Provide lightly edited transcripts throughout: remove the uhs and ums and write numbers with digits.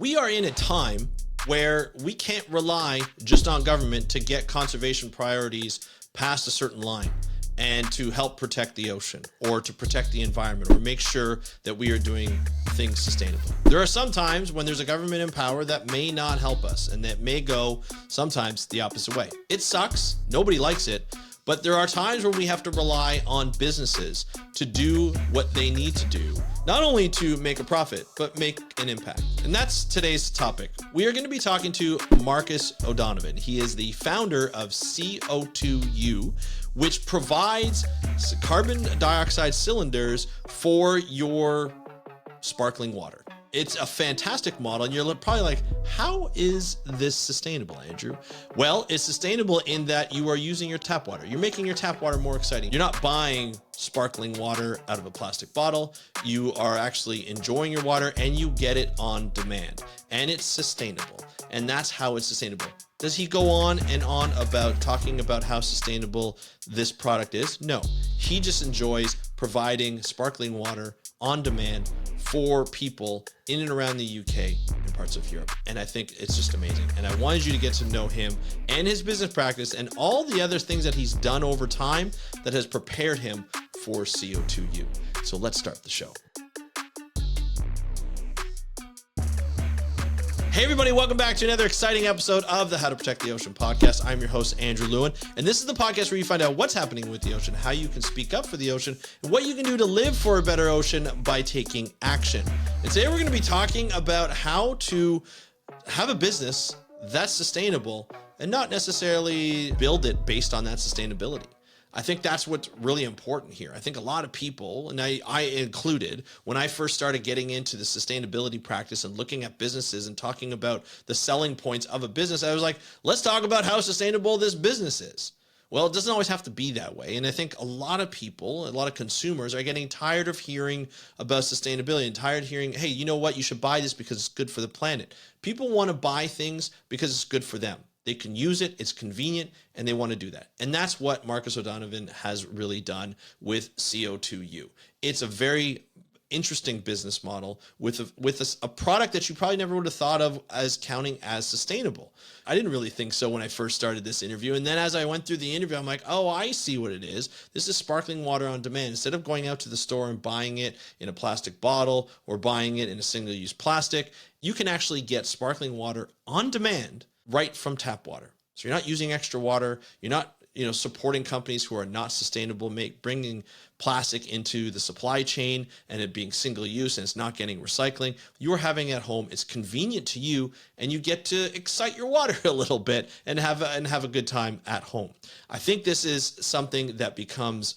We are in a time where we can't rely just on government to get conservation priorities past a certain line and to help protect the ocean or to protect the environment or make sure that we are doing things sustainable. There are some times when there's a government in power that may not help us and that may go sometimes the opposite way. It sucks. Nobody likes it. But there are times where we have to rely on businesses to do what they need to do, not only to make a profit, but make an impact. And that's today's topic. We are going to be talking to Marcus O'Donovan. He is the founder of CO2U, which provides carbon dioxide cylinders for your sparkling water. It's a fantastic model, and you're probably like, how is this sustainable, Andrew? Well, it's sustainable in that you are using your tap water. You're making your tap water more exciting. You're not buying sparkling water out of a plastic bottle. You are actually enjoying your water, and you get it on demand, and it's sustainable. And that's how it's sustainable. Does he go on and on about talking about how sustainable this product is? No, he just enjoys providing sparkling water on demand for people in and around the UK and parts of Europe. And I think it's just amazing. And I wanted you to get to know him and his business practice and all the other things that he's done over time that has prepared him for CO2U. So let's start the show. Hey everybody, welcome back to another exciting episode of the How to Protect the Ocean podcast. I'm your host, Andrew Lewin, and this is the podcast where you find out what's happening with the ocean, how you can speak up for the ocean, and what you can do to live for a better ocean by taking action. And today we're going to be talking about how to have a business that's sustainable and not necessarily build it based on that sustainability. I think that's what's really important here. I think a lot of people, and I included, when I first started getting into the sustainability practice and looking at businesses and talking about the selling points of a business, I was like, let's talk about how sustainable this business is. Well, it doesn't always have to be that way. And I think a lot of people, a lot of consumers are getting tired of hearing about sustainability and tired of hearing, hey, you know what? You should buy this because it's good for the planet. People want to buy things because it's good for them. They can use it, it's convenient, and they want to do that. And that's what Marcus O'Donovan has really done with CO2U. It's a very interesting business model with a product that you probably never would have thought of as counting as sustainable. I didn't really think so when I first started this interview. And then as I went through the interview, I'm like, oh, I see what it is. This is sparkling water on demand. Instead of going out to the store and buying it in a plastic bottle or buying it in a single-use plastic, you can actually get sparkling water on demand right from tap water. So you're not using extra water. You're not, supporting companies who are not sustainable, bringing plastic into the supply chain and it being single use and it's not getting recycling. You're having it at home. It's convenient to you and you get to excite your water a little bit and have a good time at home. I think this is something that becomes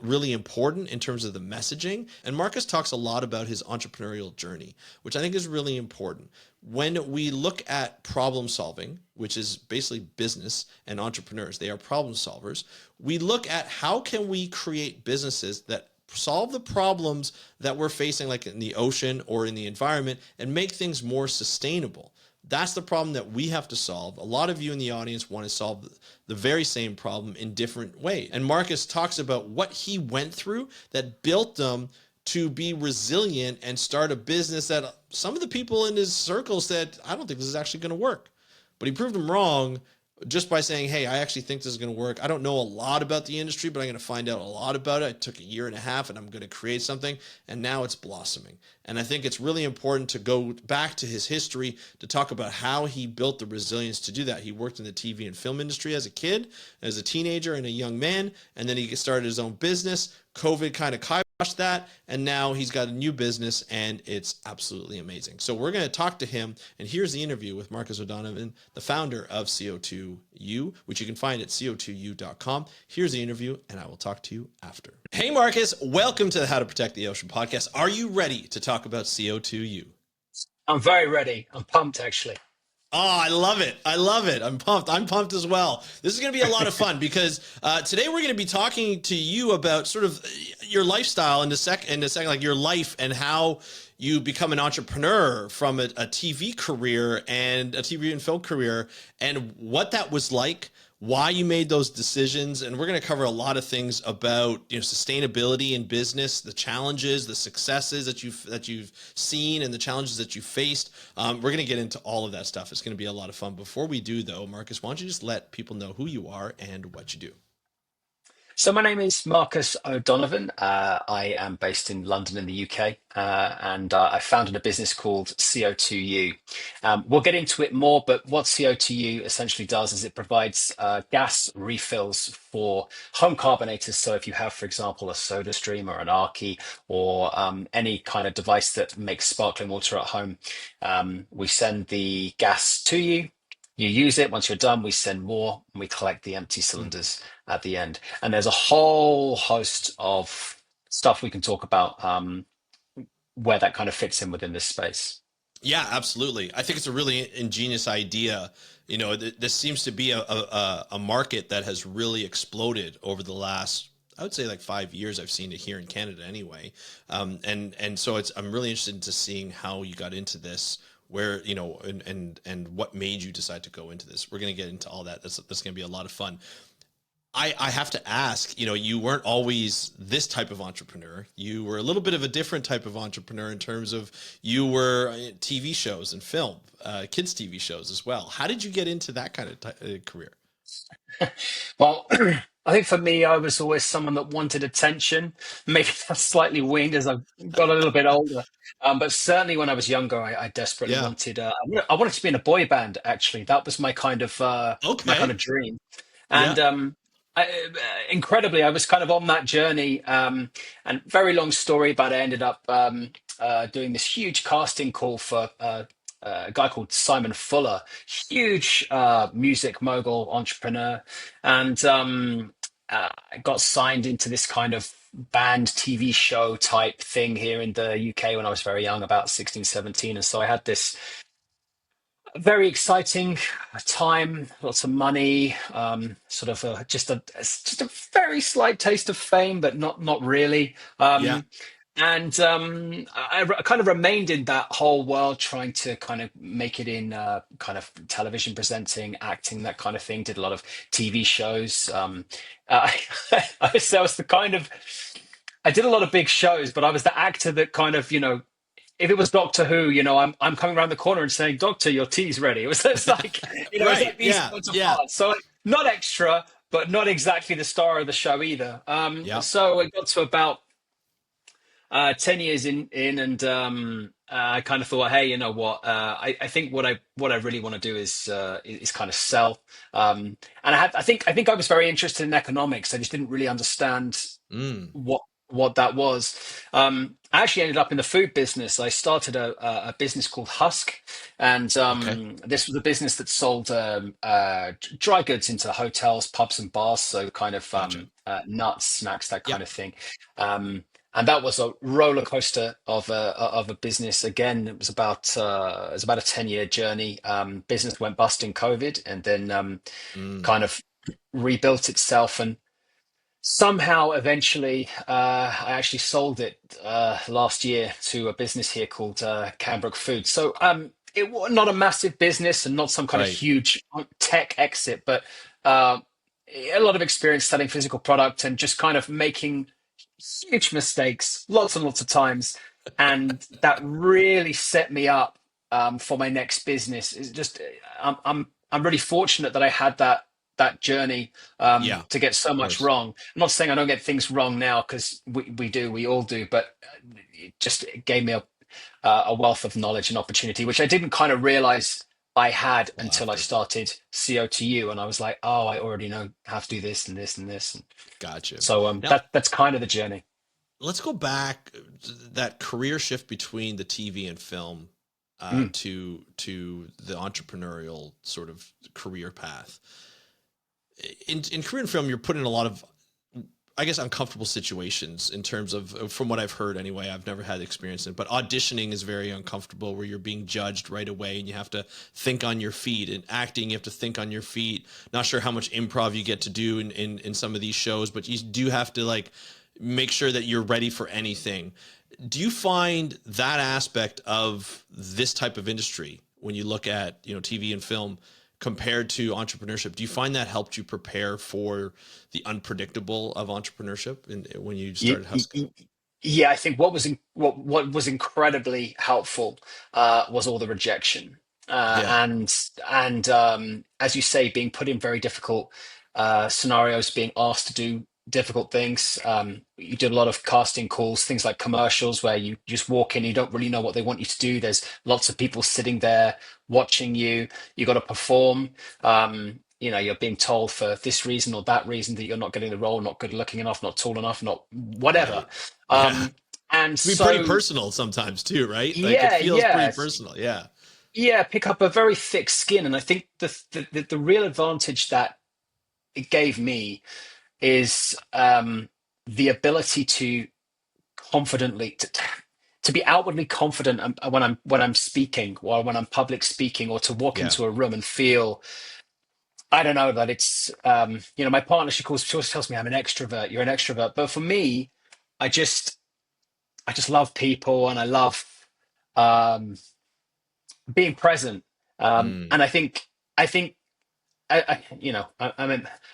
really important in terms of the messaging. And Marcus talks a lot about his entrepreneurial journey, which I think is really important. When we look at problem solving, which is basically business and entrepreneurs, they are problem solvers. We look at how can we create businesses that solve the problems that we're facing, like in the ocean or in the environment, and make things more sustainable. That's the problem that we have to solve. A lot of you in the audience want to solve the very same problem in different ways. And Marcus talks about what he went through that built them to be resilient and start a business that some of the people in his circle said, I don't think this is actually going to work. But he proved them wrong just by saying, hey, I actually think this is going to work. I don't know a lot about the industry, but I'm going to find out a lot about it. I took a year and a half and I'm going to create something. And now it's blossoming. And I think it's really important to go back to his history to talk about how he built the resilience to do that. He worked in the TV and film industry as a kid, as a teenager and a young man. And then he started his own business. COVID kind of kiboshed that. And now he's got a new business and it's absolutely amazing. So we're going to talk to him. And here's the interview with Marcus O'Donovan, the founder of CO2U, which you can find at co2u.com. Here's the interview and I will talk to you after. Hey, Marcus, welcome to the How to Protect the Ocean podcast. Are you ready to talk about CO2U? I'm very ready. I'm pumped, actually. Oh, I love it. I love it. I'm pumped. I'm pumped as well. This is going to be a lot of fun because today we're going to be talking to you about sort of your lifestyle in a second, like your life and how you become an entrepreneur from a TV career and a TV and film career and what that was like, why you made those decisions, and we're going to cover a lot of things about, sustainability in business, the challenges, the successes that you've seen, and the challenges that you faced. We're going to get into all of that stuff. It's going to be a lot of fun. Before we do, though, Marcus, why don't you just let people know who you are and what you do? So my name is Marcus O'Donovan. I am based in London in the UK, and I founded a business called CO2U. We'll get into it more, but what CO2U essentially does is it provides gas refills for home carbonators. So if you have, for example, a Soda Stream or an Arky or any kind of device that makes sparkling water at home, we send the gas to you. You use it. Once you're done, we send more and we collect the empty cylinders at the end. And there's a whole host of stuff we can talk about where that kind of fits in within this space. Yeah, absolutely. I think it's a really ingenious idea. This seems to be a market that has really exploded over the last, I would say, like 5 years. I've seen it here in Canada anyway. And so I'm really interested to seeing how you got into this, where, and what made you decide to go into this. We're going to get into all that. That's going to be a lot of fun. I have to ask, you weren't always this type of entrepreneur. You were a little bit of a different type of entrepreneur in terms of you were TV shows and film, kids TV shows as well. How did you get into that kind of career? Well, I think for me, I was always someone that wanted attention. Maybe that's slightly weaned as I've got a little bit older. But certainly when I was younger, I desperately Yeah. wanted. I wanted to be in a boy band. Actually, that was my kind Okay. of dream. Yeah. And incredibly, I was kind of on that journey. And very long story, but I ended up doing this huge casting call for a guy called Simon Fuller, huge music mogul entrepreneur, and I got signed into this kind of band TV show type thing here in the UK when I was very young, about 16, 17. And so I had this very exciting time, lots of money, sort of just a very slight taste of fame, but not really. Yeah. And I kind of remained in that whole world, trying to kind of make it in kind of television presenting, acting, that kind of thing. Did a lot of TV shows. I was the kind of I did a lot of big shows, but I was the actor that kind of, if it was Doctor Who, I'm coming around the corner and saying, "Doctor, your tea's ready." It's like, it's Right. like these Yeah. sorts of Yeah. parts. So like, not extra, but not exactly the star of the show either. Yeah. So it got to about 10 years in and I kind of thought, hey, you know what? I think what I really want to do is kind of sell. And I think I was very interested in economics. I just didn't really understand Mm. what that was. I actually ended up in the food business. I started a business called Husk, and Okay. this was a business that sold dry goods into hotels, pubs, and bars. So kind of Gotcha. nuts, snacks, that Yeah. kind of thing. And that was a roller coaster of a business. Again, it was about a 10-year journey. Business went bust in COVID, and then Mm. kind of rebuilt itself and somehow eventually I actually sold it last year to a business here called Cambrook Foods. So it was not a massive business and not some kind of Right. huge tech exit, but uh, a lot of experience selling physical product and just kind of making huge mistakes lots and lots of times. And that really set me up for my next business. It's just I'm really fortunate that I had that journey Yeah. to get so Of much course. wrong. I'm not saying I don't get things wrong now because we all do, but it gave me a wealth of knowledge and opportunity, which I didn't kind of realize I had Well, until I after. started CO2U, and I was like, oh, I already know how to do this and this and this. And Gotcha. so Now, that's kind of the journey. let's go back to that career shift between the TV and film Mm. to the entrepreneurial sort of career path. In career and film, you're put in a lot of, I guess, uncomfortable situations in terms of, from what I've heard anyway. I've never had experience in it, but auditioning is very uncomfortable, where you're being judged right away and you have to think on your feet. And acting, you have to think on your feet. Not sure how much improv you get to do in some of these shows, but you do have to like make sure that you're ready for anything. Do you find that aspect of this type of industry, when you look at, TV and film, compared to entrepreneurship. Do you find that helped you prepare for the unpredictable of entrepreneurship and when you Y- started y- hustling? y- Yeah, I think what was incredibly helpful was all the rejection, Yeah. and as you say, being put in very difficult scenarios, being asked to do difficult things. You did a lot of casting calls, things like commercials, where you just walk in, you don't really know what they want you to do. There's lots of people sitting there watching you. You got to perform. You're being told for this reason or that reason that you're not getting the role, not good looking enough, not tall enough, not whatever. Right. Yeah. Um, and It can be pretty so, personal sometimes too, right? Like it yeah, feels pretty yeah, personal. Yeah. yeah, pick up a very thick skin. And I think the real advantage that it gave me is the ability to confidently to be outwardly confident when I'm speaking or when I'm public speaking, or to walk Yeah. into a room and feel, I don't know, that it's my partner, she always tells me I'm an extrovert, you're an extrovert, but for me, I just I just love people, and I love um being present. Mm. And I think I'm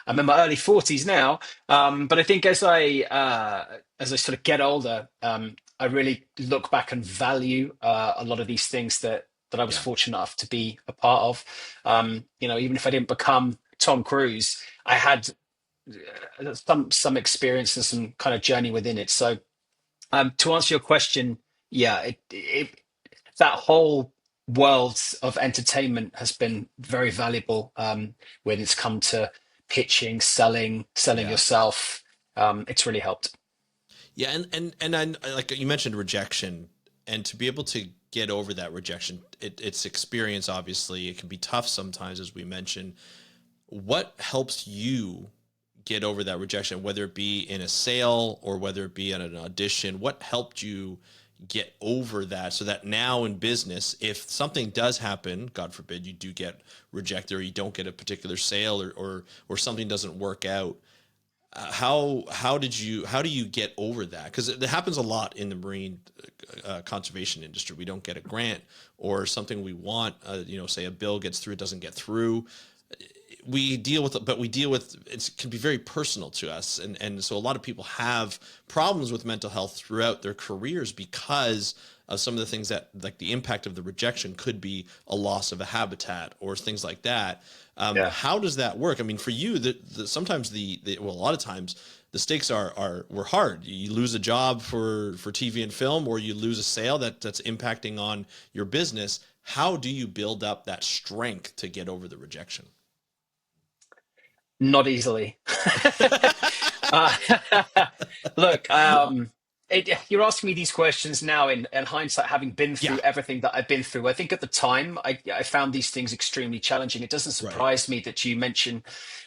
in my early 40s now, but I think as I sort of get older, I really look back and value a lot of these things that I was Yeah. fortunate enough to be a part of. Even if I didn't become Tom Cruise, I had some experience and some kind of journey within it. So, to answer your question, yeah, that whole world of entertainment has been very valuable when it's come to pitching, selling Yeah. yourself. It's really helped. Yeah, and I, like you mentioned rejection, and to be able to get over that rejection, it's experience. Obviously, it can be tough sometimes, as we mentioned. What helps you get over that rejection, whether it be in a sale or whether it be at an audition? What helped you get over that so that now in business, if something does happen, God forbid, you do get rejected or you don't get a particular sale or something doesn't work out, how do you get over that? Because it happens a lot in the marine conservation industry. We don't get a grant or something we want. Say a bill gets through, it doesn't get through. We deal with it, but we deal with it can be very personal to us, and so a lot of people have problems with mental health throughout their careers because of some of the things that, like the impact of the rejection could be a loss of a habitat or things like that. Yeah. How does that work? I mean, for you, sometimes a lot of times the stakes were hard. You lose a job for TV and film, or you lose a sale that's impacting on your business. How do you build up that strength to get over the rejection? Not easily. uh, Look, you're asking me these questions now in hindsight, having been Yeah, through everything that I've been through. I think at the time, I found these things extremely challenging. It doesn't right. surprise me that you mention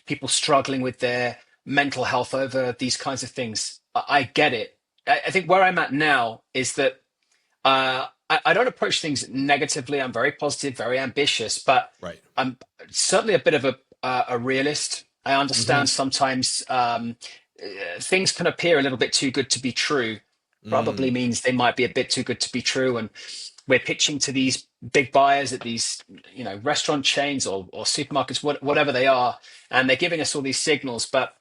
people struggling with their mental health over these kinds of things. I get it. I think where I'm at now is that I don't approach things negatively. I'm very positive, very ambitious, but Right. I'm certainly a bit of a realist. I understand Mm-hmm. sometimes things can appear a little bit too good to be true. Probably Mm. means they might be a bit too good to be true, and we're pitching to these big buyers at these restaurant chains or supermarkets, whatever they are, and they're giving us all these signals. But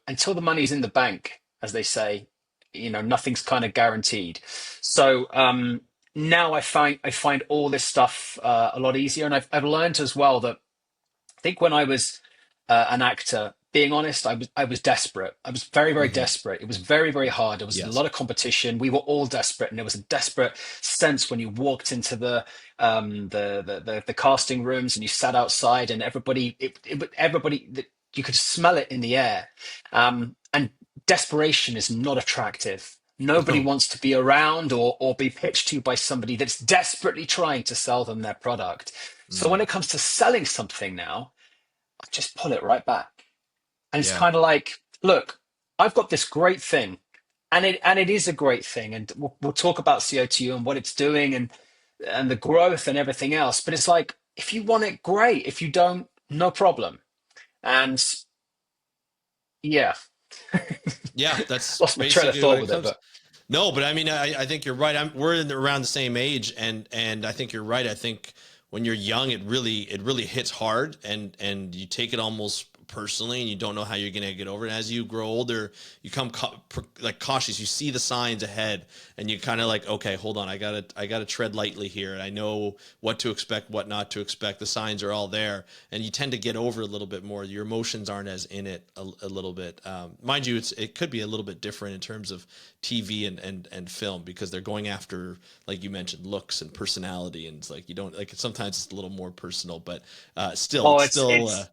until the money's in the bank, as they say, nothing's kind of guaranteed. So now I find all this stuff a lot easier, and I've learned as well that I think when I was an actor, being honest, I was desperate. I was very, very Mm-hmm. desperate. It was very, very hard. There was a Yes. lot of competition. We were all desperate, and there was a desperate sense when you walked into the casting rooms and you sat outside, and everybody, you could smell it in the air. And desperation is not attractive. Nobody No. wants to be around or be pitched to by somebody that's desperately trying to sell them their product. So when Mm. it comes to selling something now, I just pull it right back. And it's Yeah. kind of like, look, I've got this great thing, and it is a great thing, and we'll talk about CO2 and what it's doing and the growth and everything else. But it's like, if you want it, great. If you don't, no problem. And yeah, Yeah. That's lost my train of basically what thought it with it, comes. but No, but I mean, I think you're right. We're around the same age, and I think you're right. I think when you're young, it really hits hard, and you take it almost personally, and you don't know how you're going to get over it. As you grow older, you come like cautious. You see the signs ahead, and you kind of like, okay, hold on, I gotta tread lightly here, and I know what to expect, what not to expect. The signs are all there, and you tend to get over a little bit more. Your emotions aren't as in it a little bit. Mind you, it could be a little bit different in terms of TV and film, because they're going after, like you mentioned, looks and personality, and it's like you don't like. Sometimes it's a little more personal, but still, Oh, it's it's still it's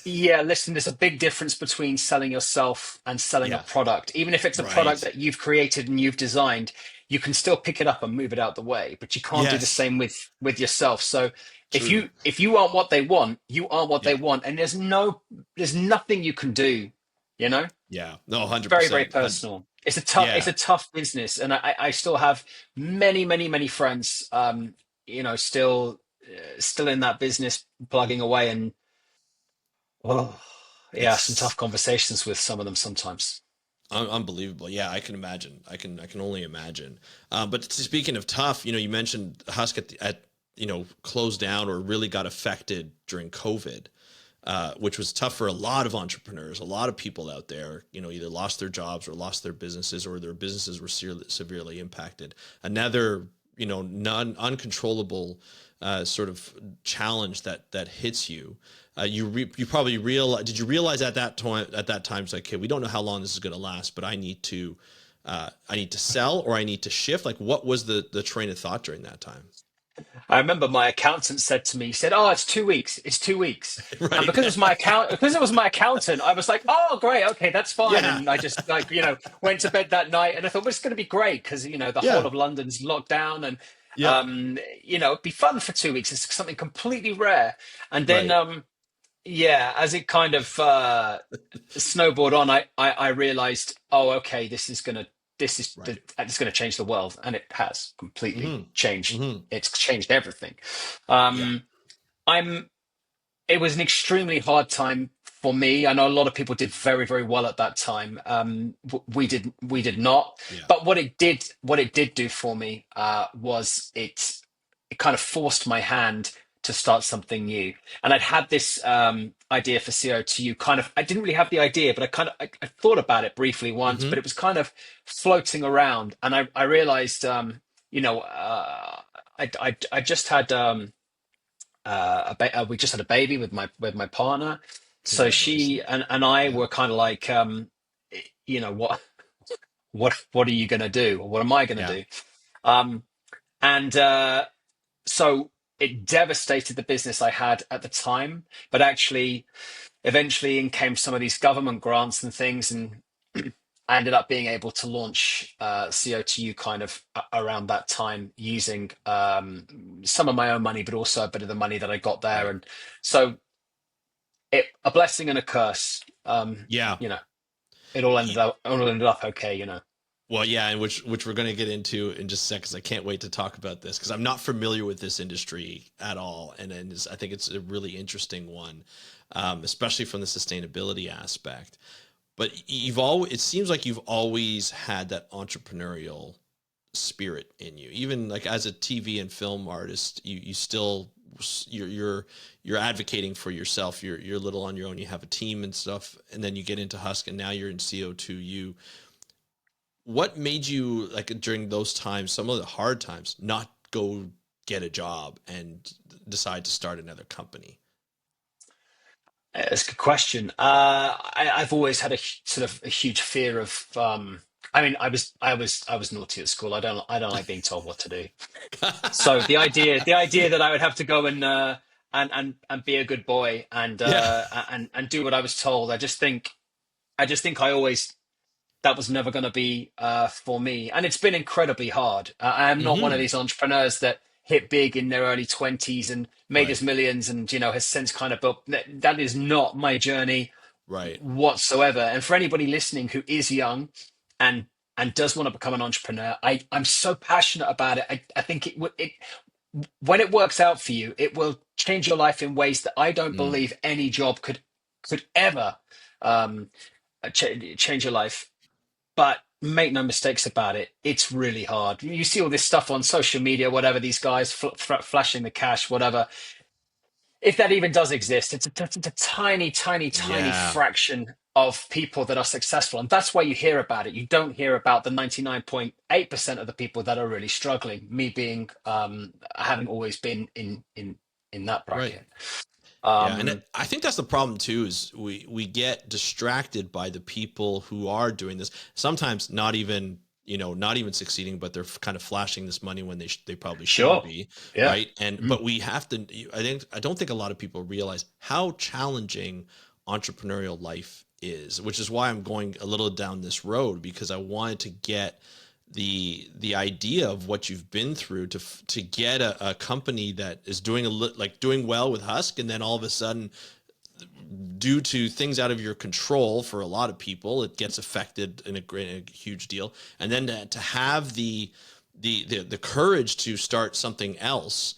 yeah, listen, there's a big difference between selling yourself and selling a yeah, product. Even if it's a product right, that you've created and you've designed, you can still pick it up and move it out the way, but you can't do the yes, same with yourself. So true, if you aren't what they want, you are what they yeah, want, and there's nothing you can do, you know? yeah, no, Very, very 100%, personal. It's yeah. a tough business, and I still have many, many, many friends, still in that business, plugging away, and oh, yeah, some tough It's conversations with some of them sometimes. unbelievable. Yeah, I can imagine. I can only imagine. But speaking of tough, you mentioned Husk at closed down or really got affected during COVID, which was tough for a lot of entrepreneurs. A lot of people out there, either lost their jobs or lost their businesses, or their businesses were severely impacted. Another, non uncontrollable sort of challenge that hits you. You probably did you realize at that time it's like, okay, we don't know how long this is going to last, but I need to sell, or I need to shift. Like, what was the train of thought during that time? I remember my accountant said to me, he said, "Oh, it's 2 weeks. It's 2 weeks." And Right. because it was my accountant, I was like, "Oh, great, okay, that's fine." Yeah. And I just like went to bed that night, and I thought, well, it's going to be great because the whole Yeah. of London's locked down, and Yeah. it'd be fun for 2 weeks. It's something completely rare. And then Right. yeah, as it kind of snowboard on, I realized, oh, okay, Right. this is gonna change the world, and it has completely Mm-hmm. changed. Mm-hmm. It's changed everything. Yeah. Um, I'm. It was an extremely hard time for me. I know a lot of people did very, very well at that time. We did not. Yeah. But what it did do for me was it kind of forced my hand to start something new. And I'd had this idea for CO2. Kind of, I didn't really have the idea, but I thought about it briefly once. But Mm-hmm. it was kind of floating around, and I realized, you know, I just had. We just had a baby with my partner, so she Congratulations. and I Yeah. were kind of like, what are you gonna do, or what am I gonna Yeah. do? Um, and So it devastated the business I had at the time, but actually, eventually, in came some of these government grants and things, and I ended up being able to launch CO2 kind of around that time using some of my own money, but also a bit of the money that I got there. Right. And so a blessing and a curse. Yeah. You know, it all ended up okay. Well, yeah, and which we're going to get into in just a second. 'Cause I can't wait to talk about this, because I'm not familiar with this industry at all, and I think it's a really interesting one, especially from the sustainability aspect. But it seems like you've always had that entrepreneurial spirit in you, even like as a TV and film artist. You still you're advocating for yourself. You're a little on your own. You have a team and stuff, and then you get into Husk, and now you're in CO2U. What made you, like, during those times, some of the hard times, not go get a job and decide to start another company? It's a good question. I've always had sort of a huge fear of. I mean, I was naughty at school. I don't like being told what to do. So the idea that I would have to go and be a good boy Yeah. and do what I was told, I just think I always that was never going to be for me, and it's been incredibly hard. I am not one of Hmm. these entrepreneurs that hit big in their early 20s and made Right. his millions and has since kind of built. That is not my journey Right. whatsoever. And for anybody listening who is young and and does want to become an entrepreneur, I'm so passionate about it. I think it when it works out for you, it will change your life in ways that I don't Mm. believe any job could ever um, change your life. But make no mistakes about it, it's really hard. You see all this stuff on social media, whatever, these guys flashing the cash, whatever. If that even does exist, it's a tiny, tiny, tiny Yeah, fraction of people that are successful. And that's why you hear about it. You don't hear about the 99.8% of the people that are really struggling, me being, having always been in that right. bracket. Yeah, and Um, I think that's the problem too. Is we get distracted by the people who are doing this. Sometimes not even not even succeeding, but they're kind of flashing this money when they probably shouldn't sure. be, Yeah. right? And Mm. but we have to. I don't think a lot of people realize how challenging entrepreneurial life is, which is why I'm going a little down this road because I wanted to get the idea of what you've been through to get a company that is doing like doing well with Husk, and then all of a sudden, due to things out of your control for a lot of people, it gets affected in a huge deal, and then to have the courage to start something else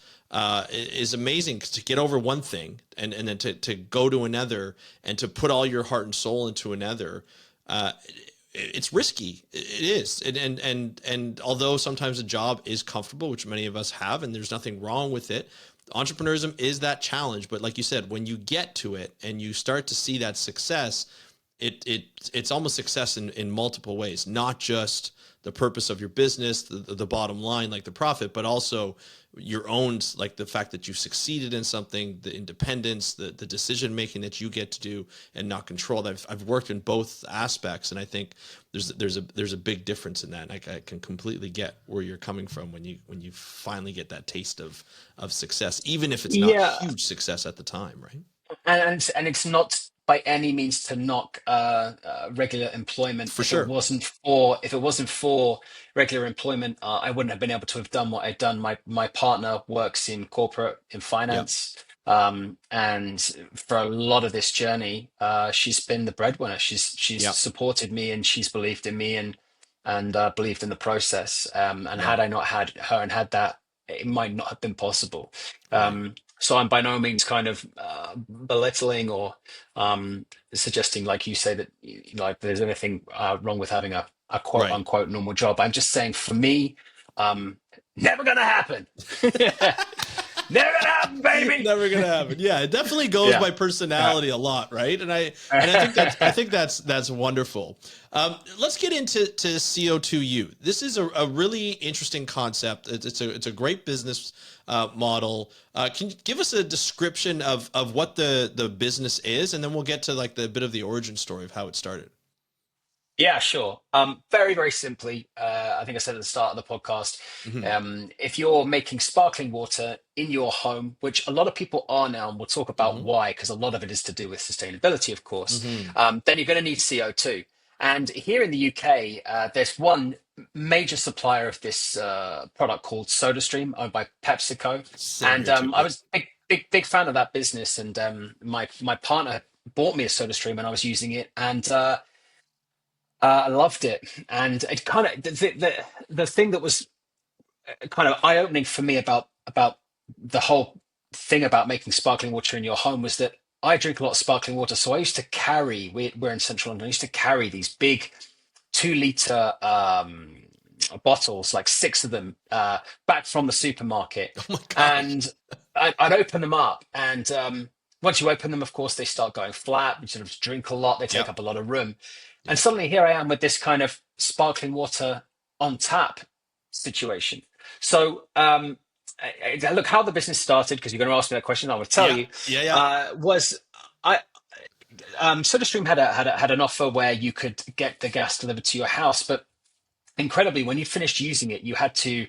is amazing to get over one thing and then to go to another and to put all your heart and soul into another. Uh, it's risky. It is. And although sometimes a job is comfortable, which many of us have, and there's nothing wrong with it, entrepreneurism is that challenge. But like you said, when you get to it and you start to see that success, it's almost success in multiple ways, not just the purpose of your business, the bottom line, like the profit, but also your own, like the fact that you succeeded in something, the independence, the decision making that you get to do and not controlled. I've worked in both aspects, and I think there's a big difference in that. And I can completely get where you're coming from when you finally get that taste of success, even if it's not Yeah. huge success at the time, right? And it's not by any means to knock regular employment. For sure. If it wasn't for regular employment, I wouldn't have been able to have done what I've done. My partner works in corporate in Yeah. finance, and for a lot of this journey, she's been the breadwinner. She's Yeah. supported me and she's believed in me and believed in the process. And Yeah. had I not had her and had that, it might not have been possible. Right. So I'm by no means kind of belittling or suggesting, like you say, that like there's anything wrong with having a quote Right. unquote normal job. I'm just saying, for me, um, never gonna happen. Never gonna happen, baby. Never gonna happen. Yeah, it definitely goes Yeah, by yeah. personality a lot, right? And I think that's wonderful. Let's get into CO2U. This is a really interesting concept. It's a great business model. Can you give us a description of what the business is, and then we'll get to like the bit of the origin story of how it started. Yeah, sure. Very, very simply, I think I said at the start of the podcast, Hmm. if you're making sparkling water in your home, which a lot of people are now, and we'll talk about Hmm. why, because a lot of it is to do with sustainability, of course, Hmm. then you're going to need CO2. And here in the UK, there's one major supplier of this product called SodaStream, owned by PepsiCo. Same And here too. I Yep. was a big fan of that business. And my partner bought me a SodaStream and I was using it. And I loved it, and it kind of the thing that was kind of eye opening for me about the whole thing about making sparkling water in your home was that I drink a lot of sparkling water, so I used to carry. We're in central London. I used to carry these big 2 liter bottles, like six of them, back from the supermarket, Oh my gosh. and I'd open them up, and once you open them, of course, they start going flat. You sort of drink a lot. They take Yep. up a lot of room, and Yep. suddenly here I am with this kind of sparkling water on tap situation. So, look, how the business started, because you're going to ask me that question. I will tell Yeah. you. Yeah. Yeah. Was I SodaStream had an offer where you could get the gas delivered to your house, but incredibly, when you finished using it, you had to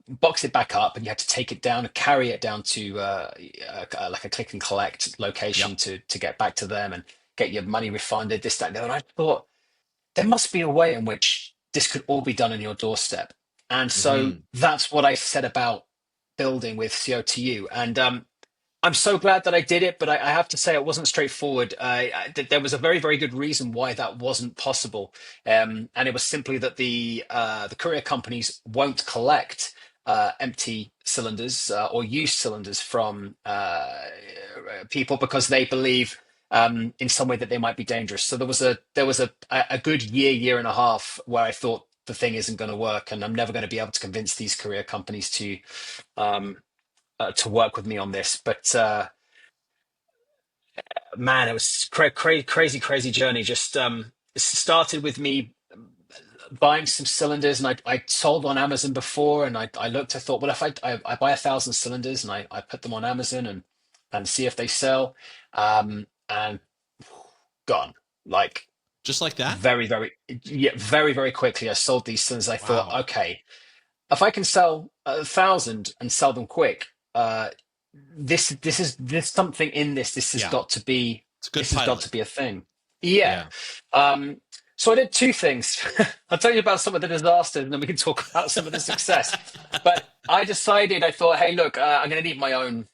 box it back up and you had to take it down and carry it down to like a click and collect Yep. location to get back to them and get your money refunded, this, that, and the other. And I thought there must be a way in which this could all be done on your doorstep. And so Hmm. that's what I set about building with CO2U. And I'm so glad that I did it, but I have to say it wasn't straightforward. There was a very, very good reason why that wasn't possible, and it was simply that the courier companies won't collect empty cylinders or used cylinders from people because they believe in some way that they might be dangerous. So there was a good year and a half where I thought the thing isn't going to work, and I'm never going to be able to convince these career companies um, to work with me on this. But man, it was crazy journey. Just it started with me buying some cylinders, and I sold on Amazon before, and I looked, I thought, well, if I buy 1,000 cylinders and I put them on Amazon and see if they sell, and gone like Just like that? very quickly. I sold these cylinders. I thought, Wow. okay, if I can sell 1,000 and sell them quick, this something in this. This has Yeah. got to be It's a good this has got to pilot. be a thing. Yeah. Yeah. So I did two things. I'll tell you about some of the disasters, and then we can talk about some of the success. But I decided, I thought, hey, look, I'm going to need my own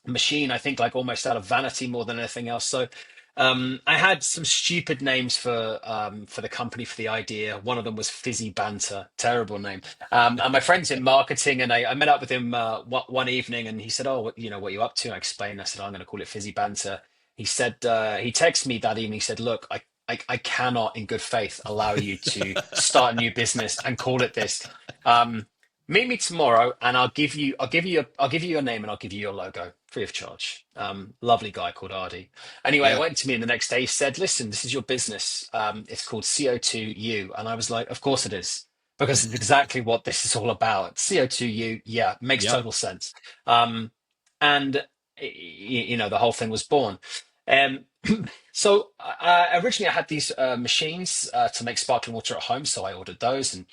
machine. I think like almost out of vanity more than anything else. So I had some stupid names for the company, for the idea. One of them was Fizzy Banter, terrible name. And my friend's in marketing, and I met up with him one evening, and he said, "Oh, what are you up to?" I explained. I said, "I'm going to call it Fizzy Banter." He said he texted me that evening. He said, "Look, I cannot, in good faith, allow you to start a new business and call it this. Um, Meet me tomorrow, and I'll give you your name, and I'll give you your logo free of charge." Lovely guy called Ardy. Anyway, I Yeah. went to me in the next day. He said, "Listen, this is your business. It's called CO2U," and I was like, "Of course it is, because it's exactly what this is all about. CO2U, yeah, makes Yep. total sense." And the whole thing was born. Um, so originally, I had these machines to make sparkling water at home, so I ordered those, and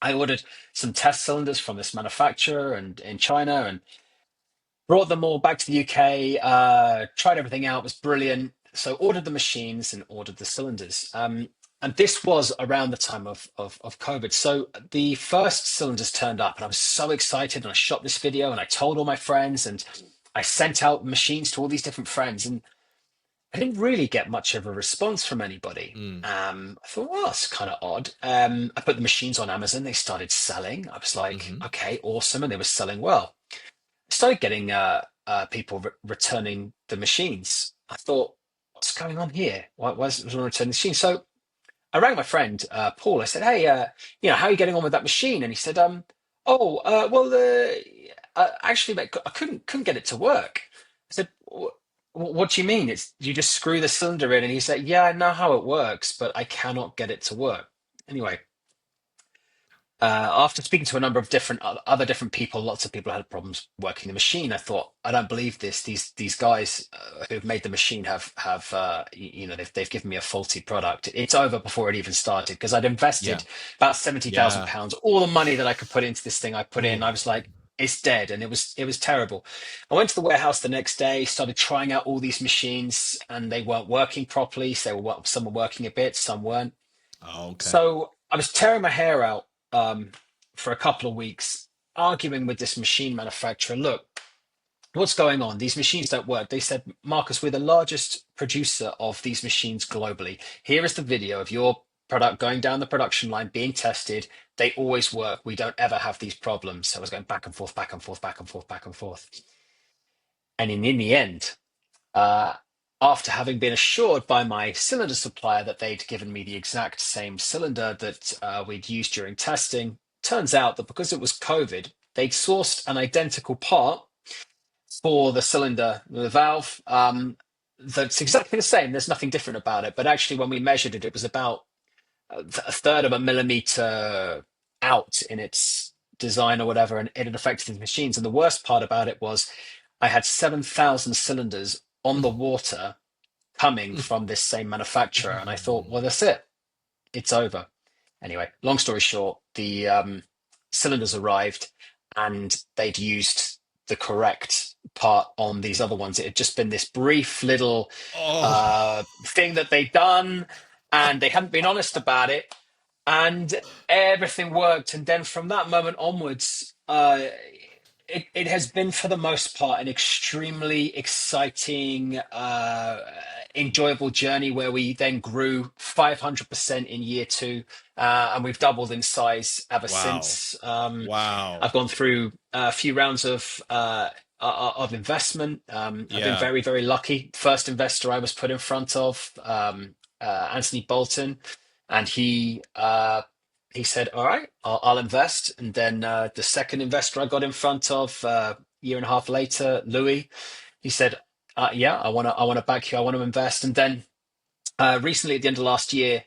I ordered some test cylinders from this manufacturer and in China, and brought them all back to the UK. Tried everything out, was brilliant. So ordered the machines and ordered the cylinders. And this was around the time of COVID. So the first cylinders turned up, and I was so excited. And I shot this video, and I told all my friends, and I sent out machines to all these different friends, and I didn't really get much of a response from anybody. Mm. I thought, well, that's kind of odd. I put the machines on Amazon. They started selling. I was like, Hmm. okay, awesome. And they were selling well. I started getting people returning the machines. I thought, what's going on here? Why is someone returning the machine? So I rang my friend, Paul. I said, hey, how are you getting on with that machine? And he said, oh, well, actually, mate, I couldn't get it to work. I said, what do you mean? It's you just screw the cylinder in? And he said, yeah, I know how it works, but I cannot get it to work. Anyway, after speaking to a number of different other different people, lots of people had problems working the machine. I thought, I don't believe this. These guys who've made the machine have they've given me a faulty product. It's over before it even started, because I'd Yeah. invested about 70,000 Yeah. pounds, all the money that I could put into this thing. I put in. Oh. I was like, it's dead, and it was terrible. I went to the warehouse the next day, started trying out all these machines, and they weren't working properly. So some were working a bit, some weren't. Oh, okay. So I was tearing my hair out for a couple of weeks, arguing with this machine manufacturer. Look, what's going on? These machines don't work. They said, Marcus, we're the largest producer of these machines globally. Here is the video of your product going down the production line, being tested. They always work. We don't ever have these problems. So I was going back and forth, back and forth, back and forth, back and forth. And in the end, uh, after having been assured by my cylinder supplier that they'd given me the exact same cylinder that we'd used during testing, turns out that because it was COVID, they'd sourced an identical part for the cylinder, the valve, that's exactly the same. There's nothing different about it. But actually, when we measured it, it was about a third of a millimeter out in its design or whatever, and it had affected the machines. And the worst part about it was I had 7,000 cylinders on the water coming from this same manufacturer. And I thought, well, that's it. It's over. Anyway, long story short, the cylinders arrived, and they'd used the correct part on these other ones. It had just been this brief little Oh. thing that they'd done, and they hadn't been honest about it, and everything worked. And then from that moment onwards, it has been for the most part an extremely exciting, enjoyable journey, where we then grew 500% in year two, and we've doubled in size ever Wow. since. Wow. I've gone through a few rounds of of investment. I've been Yeah. very, very lucky. First investor I was put in front of, Anthony Bolton, and he said, "All right, I'll invest." And then the second investor I got in front of, year and a half later, Louis, he said, "Yeah, I want to back you. I want to invest." And then recently, at the end of last year,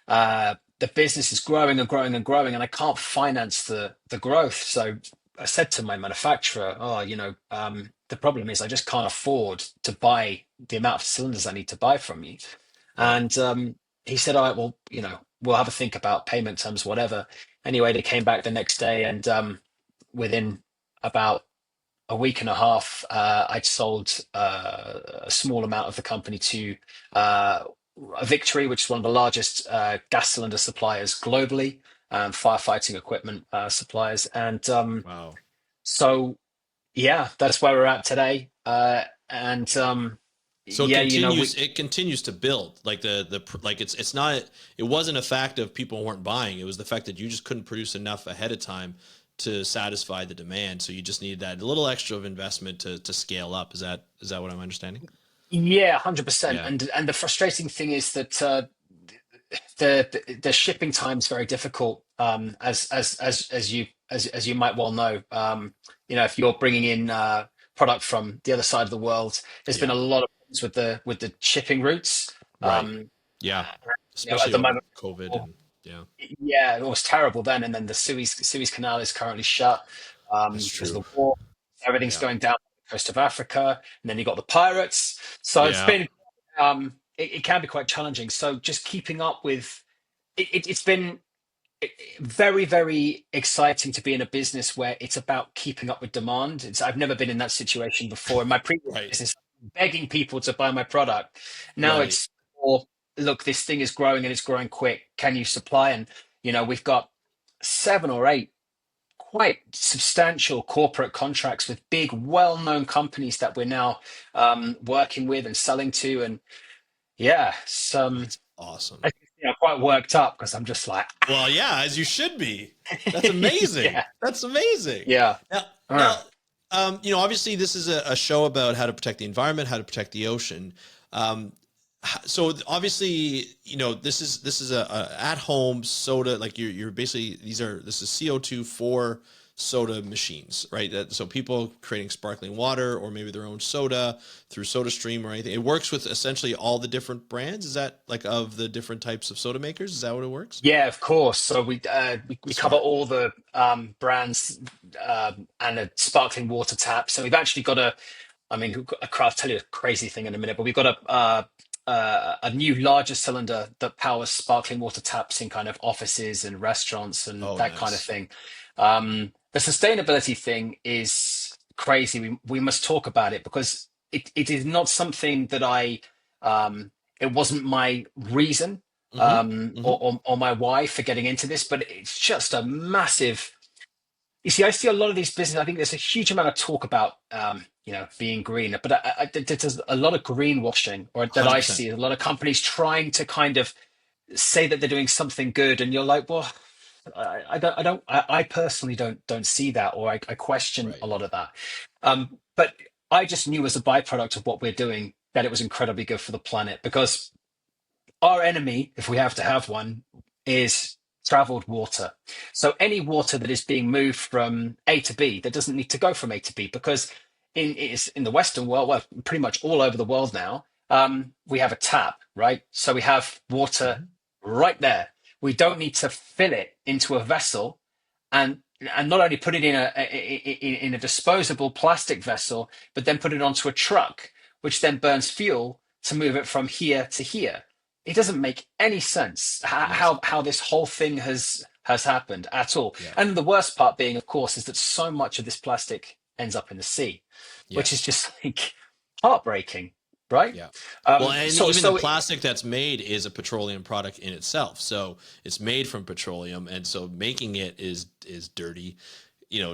the business is growing and growing and growing, and I can't finance the growth. So I said to my manufacturer, "Oh, the problem is I just can't afford to buy the amount of cylinders I need to buy from you." Right. And he said, "All right, well, we'll have a think about payment terms, whatever." Anyway, they came back the next day, and within about a week and a half, I'd sold a small amount of the company to uh, a Victory, which is one of the largest gas cylinder suppliers globally, firefighting equipment suppliers. And Wow. so, yeah, that's where we're at today. And So it yeah, continues. It continues to build. Like like it's not. It wasn't a fact of people weren't buying. It was the fact that you just couldn't produce enough ahead of time to satisfy the demand. So you just needed that little extra of investment to scale up. Is that what I'm understanding? yeah, 100%. Yeah. And the frustrating thing is that the shipping time is very difficult, as you might well know. If you're bringing in product from the other side of the world, there's been Yeah. a lot of problems with the shipping routes. Right. Um, Yeah. at Especially the over moment, COVID and yeah, yeah, it was terrible then. And then the Suez Canal is currently shut that's because of true. the war. Everything's Yeah. going down the coast of Africa, and then you got the pirates. So it's Yeah. been it can be quite challenging. So just keeping up with it's been very, very exciting to be in a business where it's about keeping up with demand. I've never been in that situation before. In my previous Right. business, begging people to buy my product. Now Right. it's more, look, this thing is growing and it's growing quick. Can you supply? And, we've got 7 or 8 quite substantial corporate contracts with big, well-known companies that we're now working with and selling to. And yeah, That's awesome. quite worked up because I'm just like, Well, yeah, as you should be. That's amazing. yeah, That's amazing. yeah. Now, Uh, now, obviously, this is a show about how to protect the environment, how to protect the ocean. Um, so obviously, this is a at home soda. Like you're basically this is CO2 for soda machines, right? So people creating sparkling water or maybe their own soda through SodaStream or anything. It works with essentially all the different brands. Is that like of the different types of soda makers? Is that what it works? Yeah, of course. So we cover Smart. all the brands, and a sparkling water tap. So we've actually got I mean, I'll tell you a crazy thing in a minute, but we've got a new larger cylinder that powers sparkling water taps in kind of offices and restaurants and Oh, that kind of nice. thing. The sustainability thing is crazy. We must talk about it because it is not something that it wasn't my reason, Mm-hmm. Mm-hmm. or my why for getting into this, but it's just a massive. You see, I see a lot of these businesses. I think there's a huge amount of talk about, being green, but there's a lot of greenwashing, or that I 100%. see a lot of companies trying to kind of say that they're doing something good, and you're like, well, I personally don't see that, or I question Right. a lot of that. But I just knew as a byproduct of what we're doing that it was incredibly good for the planet because our enemy, if we have to have one, is traveled water. So any water that is being moved from A to B that doesn't need to go from A to B, because in the Western world, well, pretty much all over the world now, we have a tap, right? So we have water Mm-hmm. right there. We don't need to fill it into a vessel and not only put it in a disposable plastic vessel, but then put it onto a truck, which then burns fuel to move it from here to here. It doesn't make any sense Yes. how this whole thing has happened at all. Yeah. And the worst part being, of course, is that so much of this plastic ends up in the sea, which is Yes. just like heartbreaking, right? Yeah. Well, Um, and so even the so plastic that's made is a petroleum product in itself. So it's made from petroleum, and so making it is dirty.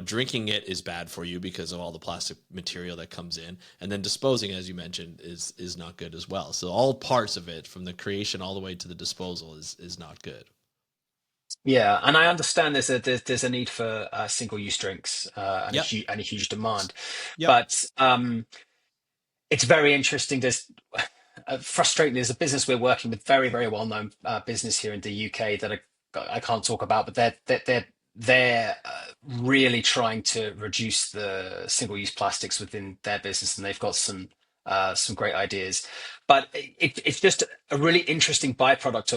Drinking it is bad for you because of all the plastic material that comes in, and then disposing, as you mentioned, is not good as well. So all parts of it, from the creation all the way to the disposal, is not good. Yeah, and I understand there's a need for single-use drinks and Yep. a huge demand, Yep. but it's very interesting. There's frustrating. There's a business we're working with, very well-known business here in the UK that I can't talk about, but they're really trying to reduce the single-use plastics within their business, and they've got some great ideas. But it's just a really interesting byproduct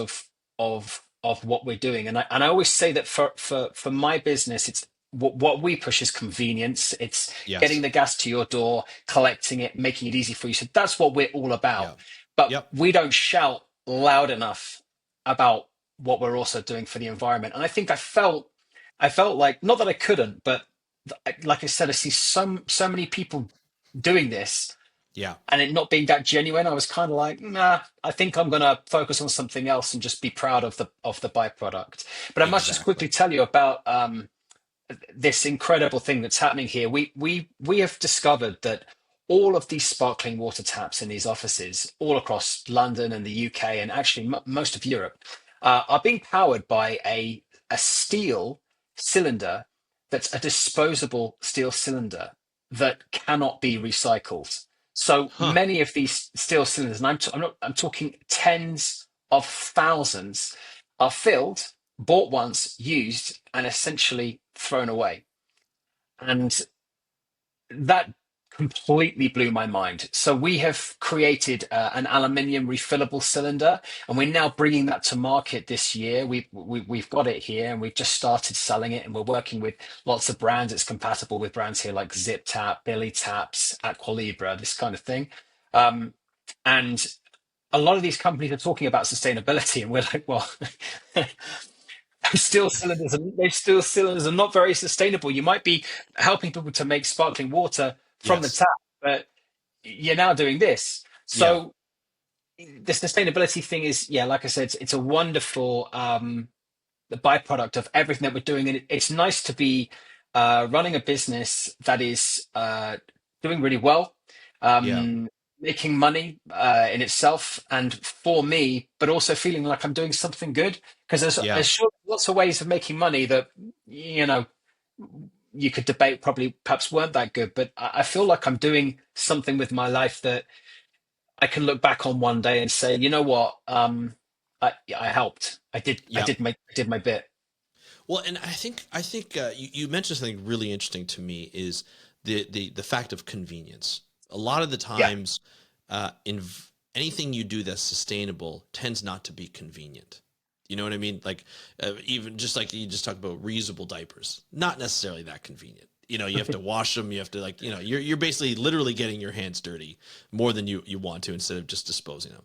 of what we're doing, and I always say that for my business, it's what we push is convenience. It's getting Yes. the gas to your door, collecting it, making it easy for you. So that's what we're all about. Yep. But Yep. we don't shout loud enough about what we're also doing for the environment. And I think I felt like not that I couldn't, but like I said, I see so many people doing this Yeah. and it not being that genuine. I was kind of like, nah, I think I'm going to focus on something else and just be proud of the byproduct. But I must just quickly Exactly. tell you about this incredible thing that's happening here. We have discovered that all of these sparkling water taps in these offices all across London and the UK and actually most of Europe are being powered by a steel cylinder that's a disposable steel cylinder that cannot be recycled. So Huh. many of these steel cylinders, and I'm talking tens of thousands, are filled, bought once, used, and essentially thrown away. And that completely blew my mind. So we have created an aluminium refillable cylinder, and we're now bringing that to market this year. We've got it here, and we've just started selling it, and we're working with lots of brands. It's compatible with brands here like Zip Tap, Billy Taps, Aqualibra, this kind of thing. And a lot of these companies are talking about sustainability, and we're like, well, those steel cylinders are not very sustainable. You might be helping people to make sparkling water from the Yes. tap, but you're now doing this. Yeah. So the sustainability thing is, yeah, like I said, it's a wonderful the byproduct of everything that we're doing, and it's nice to be running a business that is doing really well, Yeah. um, making money in itself, and for me, but also feeling like I'm doing something good because Yeah. there's sure lots of ways of making money that you could debate probably perhaps weren't that good, but I feel like I'm doing something with my life that I can look back on one day and say, you know what, I helped. Yeah. I did my bit. Well, and I think you mentioned something really interesting to me is the fact of convenience. A lot of the Yeah. times, anything you do that's sustainable tends not to be convenient. You know what I mean? Like even just like you just talked about reusable diapers, not necessarily that convenient. You know, you have to wash them. You have to like, you're basically literally getting your hands dirty more than you want to instead of just disposing them.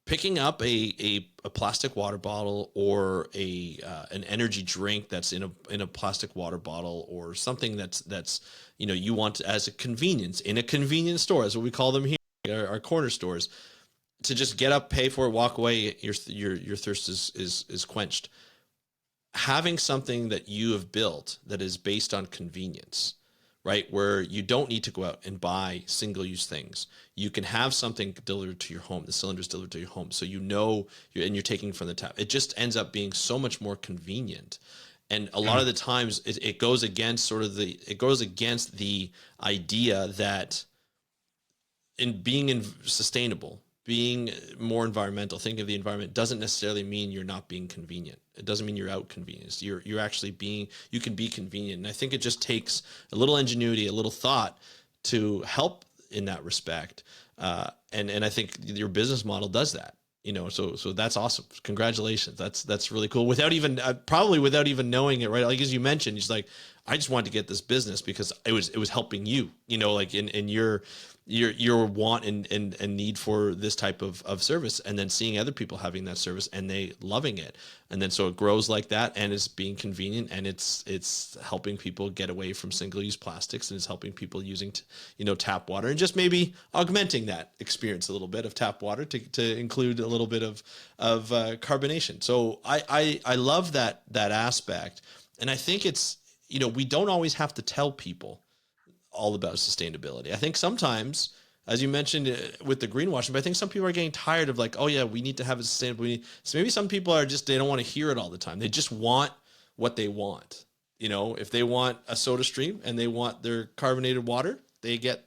Picking up a plastic water bottle or a an energy drink that's in a plastic water bottle or something that's you want as a convenience in a convenience store, that's what we call them here, our corner stores, to just get up, pay for it, walk away, your thirst is quenched. Having something that you have built that is based on convenience, right? Where you don't need to go out and buy single use things. You can have something delivered to your home. The cylinder's delivered to your home. So you're taking from the tap. It just ends up being so much more convenient. And a lot of the times it goes against the idea that in being sustainable, being more environmental, thinking of the environment doesn't necessarily mean you're not being convenient. It doesn't mean you're out convenienced. You're actually you can be convenient. And I think it just takes a little ingenuity, a little thought to help in that respect. And I think your business model does that. So that's awesome. Congratulations. That's really cool. Without even probably without even knowing it, right? Like as you mentioned, it's like I just wanted to get this business because it was helping you. Like in your want and need for this type of service, and then seeing other people having that service and they loving it, and then so it grows like that, and it's being convenient, and it's helping people get away from single-use plastics, and it's helping people using tap water, and just maybe augmenting that experience a little bit of tap water to include a little bit of carbonation. So I love that aspect, and I think it's we don't always have to tell people all about sustainability. I think sometimes, as you mentioned with the greenwashing, but I think some people are getting tired of like, oh yeah, we need to have it sustainable. So maybe some people are just, they don't want to hear it all the time. They just want what they want. You know, if they want a soda stream and they want their carbonated water, they get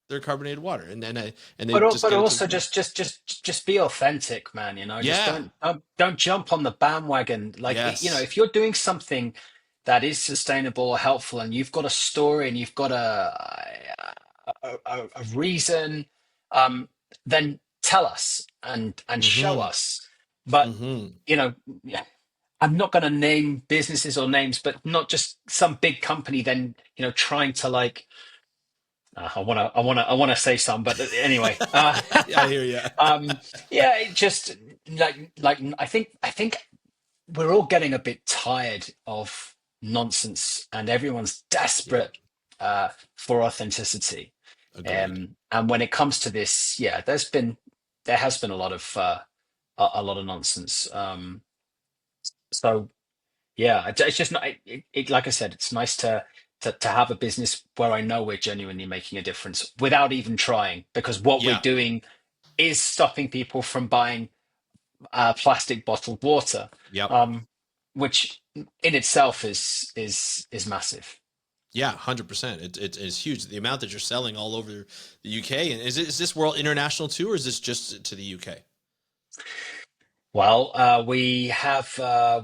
their carbonated water, and they just But get it to the also point. just be authentic, man. You know, just Yeah. don't jump on the bandwagon. Like you know, Yes. if you're doing something that is sustainable or helpful, and you've got a story and you've got a reason, um, then tell us and show Mm-hmm. us. But Mm-hmm. you know, yeah, I'm not going to name businesses or names, but not just some big company. Then you know, trying to like I want to say some, but anyway, Yeah, I hear you. um, yeah, it just like I think we're all getting a bit tired of nonsense, and everyone's Yep. desperate for authenticity. Agreed. And when it comes to this, yeah, there has been a lot of a lot of nonsense. So yeah, it's just not. Like I said, it's nice to have a business where I know we're genuinely making a difference without even trying, because what we're Yeah. doing is stopping people from buying plastic bottled water, Yep. um, which in itself is massive. Yeah, 100%. It's huge. The amount that you're selling all over the UK, and is this world international too, or is this just to the UK? Well, we have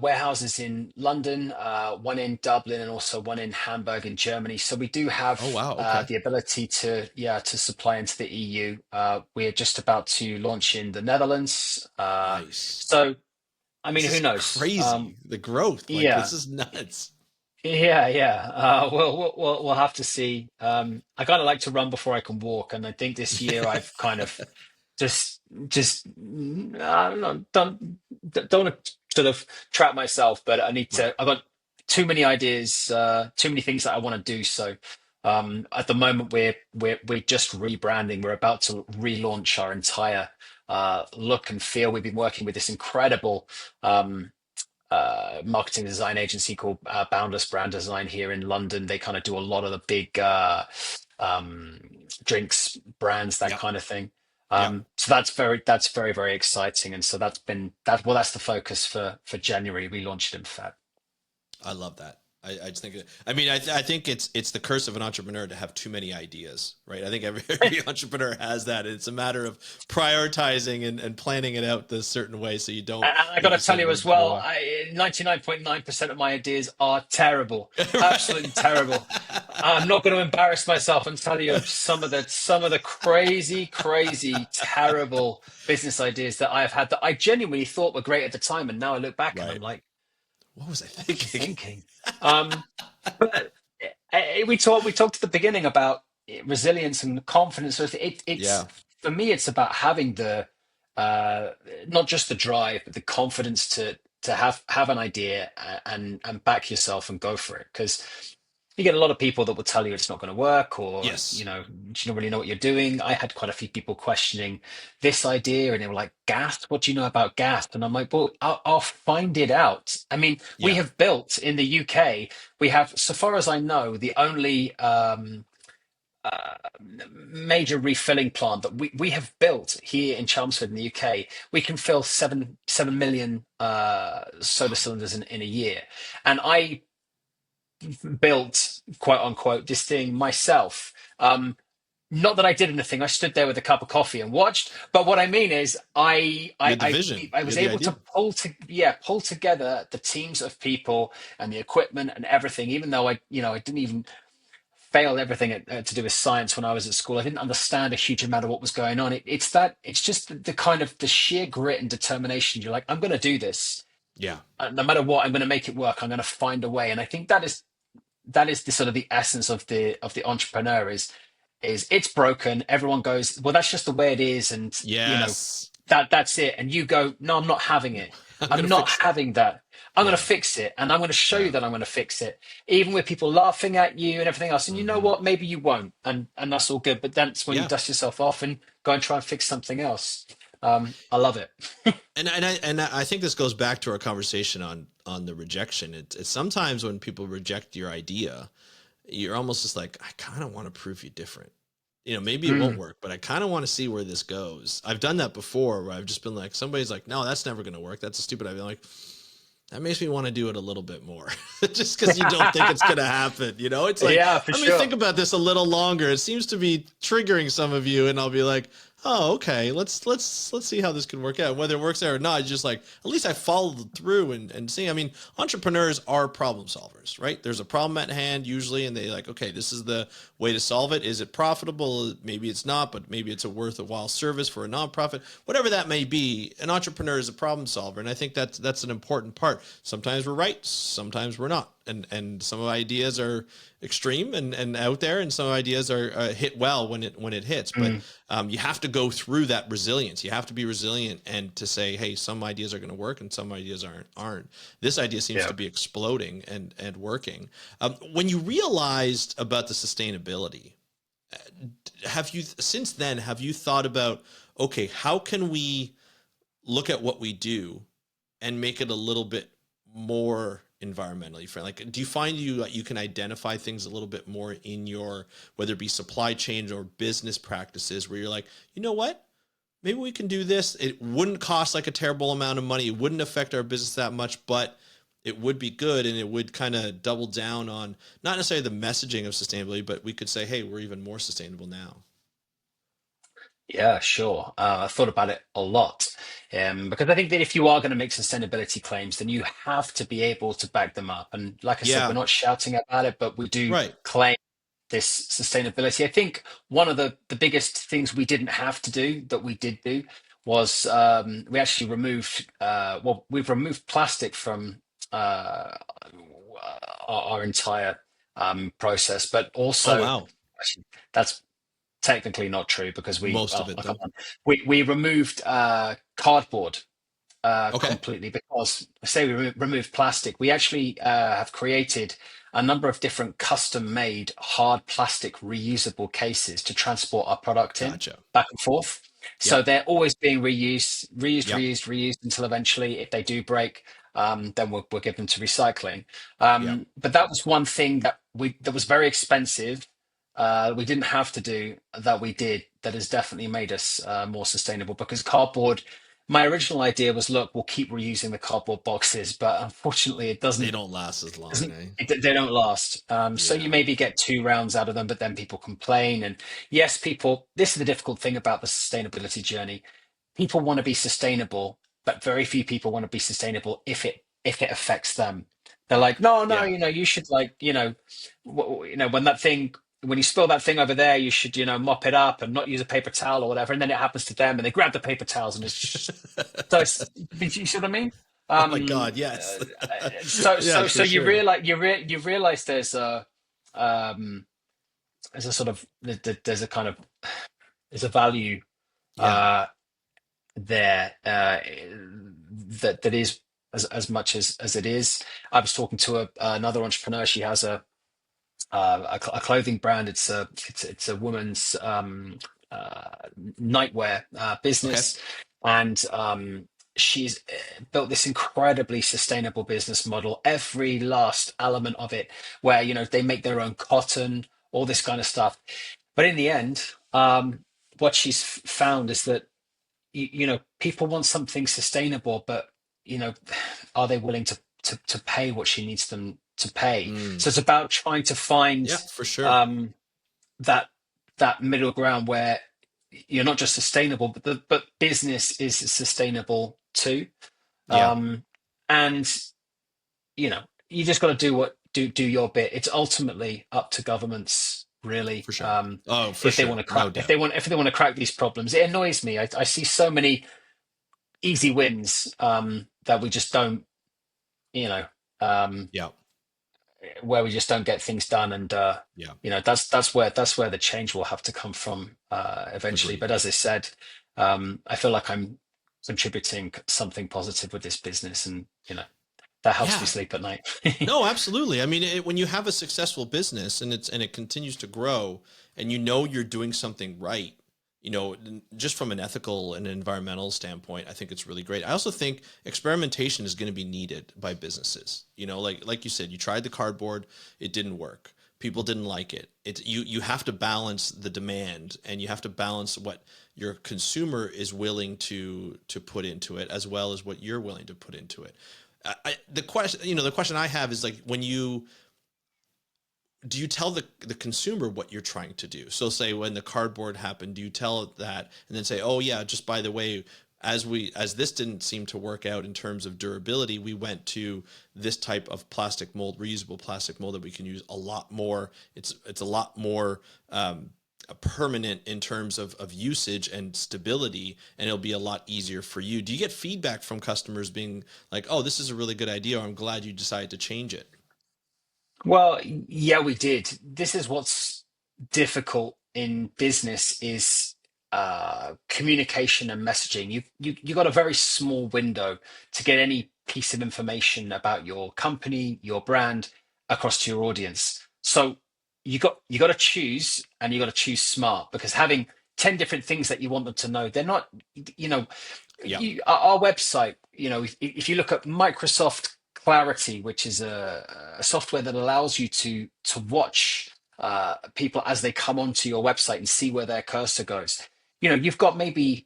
warehouses in London, one in Dublin, and also one in Hamburg in Germany. So we do Oh have wow. Okay. the ability to, yeah, to supply into the EU. We're just about to launch in the Netherlands. Nice. So, I mean, This who is knows? crazy. The growth, like this Yeah, is nuts. yeah, yeah. We'll have to see. I kind of like to run before I can walk, and I think this year I've kind of just I don't want to sort of trap myself, but I need Right. to. I've got too many ideas, too many things that I want to do. So at the moment we're just rebranding. We're about to relaunch our entire look and feel. We've been working with this incredible. Marketing design agency called Boundless Brand Design here in London. They kind of do a lot of the big um, drinks brands, that Yep. kind of thing. Yep. So that's very very exciting, and so that's been that. Well, that's the focus for January. We launched it in Feb. I love that. I just think, I mean, I think it's the curse of an entrepreneur to have too many ideas, right? I think every entrepreneur has that. It's a matter of prioritizing and planning it out this certain way so you don't, And I got like to you tell said, you run as people well, away. 99.9% of my ideas are terrible, absolutely Right. terrible. I'm not going to embarrass myself and tell you of some of the crazy, terrible business ideas that I have had that I genuinely thought were great at the time, and now I look back and I'm Right. like, What was I what was I thinking? thinking? Um, but we talked at the beginning about resilience and confidence. So it's Yeah. for me, it's about having the uh, not just the drive, but the confidence to have an idea and back yourself and go for it. Because you get a lot of people that will tell you it's not going to work, or you Yes. know, you don't really know what you're doing. I had quite a few people questioning this idea, and they were like, "Gas? What do you know about gas?" And I'm like, "Well, I'll find it out." I mean, we Yeah. have built in the UK. We have, so far as I know, the only uh, major refilling plant that we have built here in Chelmsford in the UK. We can fill 7 million soda cylinders in a year, and I built, quote unquote, this thing myself. Not that I did anything. I stood there with a cup of coffee and watched. But what I mean is, You had the vision. I You was had the able idea. to pull together the teams of people and the equipment and everything. Even though I didn't even failed everything to do with science when I was at school. I didn't understand a huge amount of what was going on. It's just the kind of the sheer grit and determination. You're like, I'm going to do this. Yeah. No matter what, I'm going to make it work. I'm going to find a way. And I think that is the sort of the essence of the entrepreneur is it's broken. Everyone goes, well, that's just the way it is, and you know Yes. that's it. And you go, no, I'm not having No, it. I'm I'm gonna not fix that. having that. I'm going to Yeah. fix it, and I'm going to show you Yeah. that I'm going to fix it, even with people laughing at you and everything else. And you know Hmm. what? Maybe you won't, and that's all good. But that's when you Yeah. dust yourself off and go and try and fix something else. I love it. And I think this goes back to our conversation on the rejection. It's sometimes when people reject your idea, you're almost just like, I kind of want to prove you different. You know, maybe it won't Mm. work, but I kind of want to see where this goes. I've done that before where I've just been like, somebody's like, no, that's never going to work. That's a stupid idea. I'm like, that makes me want to do it a little bit more just because you don't think it's going to happen. You know, it's like, Yeah, for let me sure. think about this a little longer. It seems to be triggering some of you. And I'll be like, oh, okay, let's see how this can work out. Whether it works out or not, it's just like, at least I followed through and see. I mean, entrepreneurs are problem solvers, right? There's a problem at hand usually, and they like, okay, this is the way to solve it. Is it profitable? Maybe it's not, but maybe it's a worthwhile service for a nonprofit. Whatever that may be, an entrepreneur is a problem solver, and I think that's an important part. Sometimes we're right, sometimes we're not, and some ideas are extreme and out there, and some ideas are hit well when it hits. But you have to go through that resilience. You have to be resilient and to say, hey, some ideas are going to work and some ideas aren't. This idea seems Yeah. to be exploding and working. When you realized about the sustainability, have you thought about, okay, how can we look at what we do and make it a little bit more environmentally friendly? Like, do you find you can identify things a little bit more in your, whether it be supply chain or business practices, where you're like, you know what, maybe we can do this. It wouldn't cost like a terrible amount of money. It wouldn't affect our business that much, but it would be good, and it would kind of double down on not necessarily the messaging of sustainability, but we could say, hey, we're even more sustainable now. Yeah, sure. I thought about it a lot, because I think that if you are going to make sustainability claims, then you have to be able to back them up. And like I said, we're Yeah, not shouting about it, but we do right. claim this sustainability. I think one of the biggest things we didn't have to do that we did do was we actually removed, we've removed plastic from our entire process, but Oh, also, wow. actually, that's technically not true because Most of it come though. on, we removed cardboard Okay. completely, because say we removed plastic, we actually have created a number of different custom made hard plastic reusable cases to transport our product in Gotcha. back and forth. So Yep. they're always being Yep. reused until eventually, if they do break, then we'll give them to recycling. Yep. But that was one thing that was very expensive. We didn't have to do that. We did. That has definitely made us more sustainable, because cardboard, my original idea was, look, we'll keep reusing the cardboard boxes, but unfortunately, it They don't last as long, doesn't eh? they don't last. So you Yeah. maybe get 2 rounds out of them, but then people complain. And yes, people. This is the difficult thing about the sustainability journey. People want to be sustainable, but very few people want to be sustainable if it affects them. They're like, no, no, Yeah. you should, like, when that thing. When you spill that thing over there, you should, mop it up and not use a paper towel or whatever. And then it happens to them, and they grab the paper towels, and it's just so. You see what I mean? Oh my Um, God, yes. so Yeah, so for you sure. realize you realize um there's a sort of there's a kind of there's a value Yeah. uh there that is as much as it is. I was talking to another entrepreneur. She has a clothing brand. It's a woman's uh, nightwear Okay. business, and she's built this incredibly sustainable business model. Every last element of it, where they make their own cotton, all this kind of stuff. But in the end, what she's found is that people want something sustainable, but you know are they willing to pay what she needs them to pay? Mm. So it's about trying to find Yeah, for sure. um that that middle ground where you're not just sustainable, but but business is sustainable too. Yeah, And you just got to do your bit. It's ultimately up to governments, really, for sure. Oh, for if they want sure. to crack No doubt. if they want to crack these problems. It annoys me. I see so many easy wins that we just don't, you know, um, Yeah. where we just don't get things done. And Yeah. that's where the change will have to come from eventually. Agreed. But as I said, I feel like I'm contributing something positive with this business, and that helps me Yeah. sleep at night. No, absolutely. I mean, when you have a successful business and it continues to grow, and you're doing something right, just from an ethical and environmental standpoint, I think it's really great. I also think experimentation is going to be needed by businesses. Like you said, you tried the cardboard, it didn't work. People didn't like it. You have to balance the demand, and you have to balance what your consumer is willing to put into it, as well as what you're willing to put into it. The question I have is like, when you do you tell the consumer what you're trying to do? So say when the cardboard happened, do you tell it that and then say, oh yeah, just by the way, as this didn't seem to work out in terms of durability, we went to this type of plastic mold, reusable plastic mold that we can use a lot more. It's a lot more permanent in terms of usage and stability, and it'll be a lot easier for you. Do you get feedback from customers being like, oh, this is a really good idea, or I'm glad you decided to change it? Well, yeah, we did. This is what's difficult in business is communication and messaging. You got a very small window to get any piece of information about your company, your brand across to your audience. So you got to choose, and you got to choose smart, because having 10 different things that you want them to know, they're not, you know, Yeah. our website, if you look at Microsoft Clarity, which is a software that allows you to watch people as they come onto your website and see where their cursor goes. You've got maybe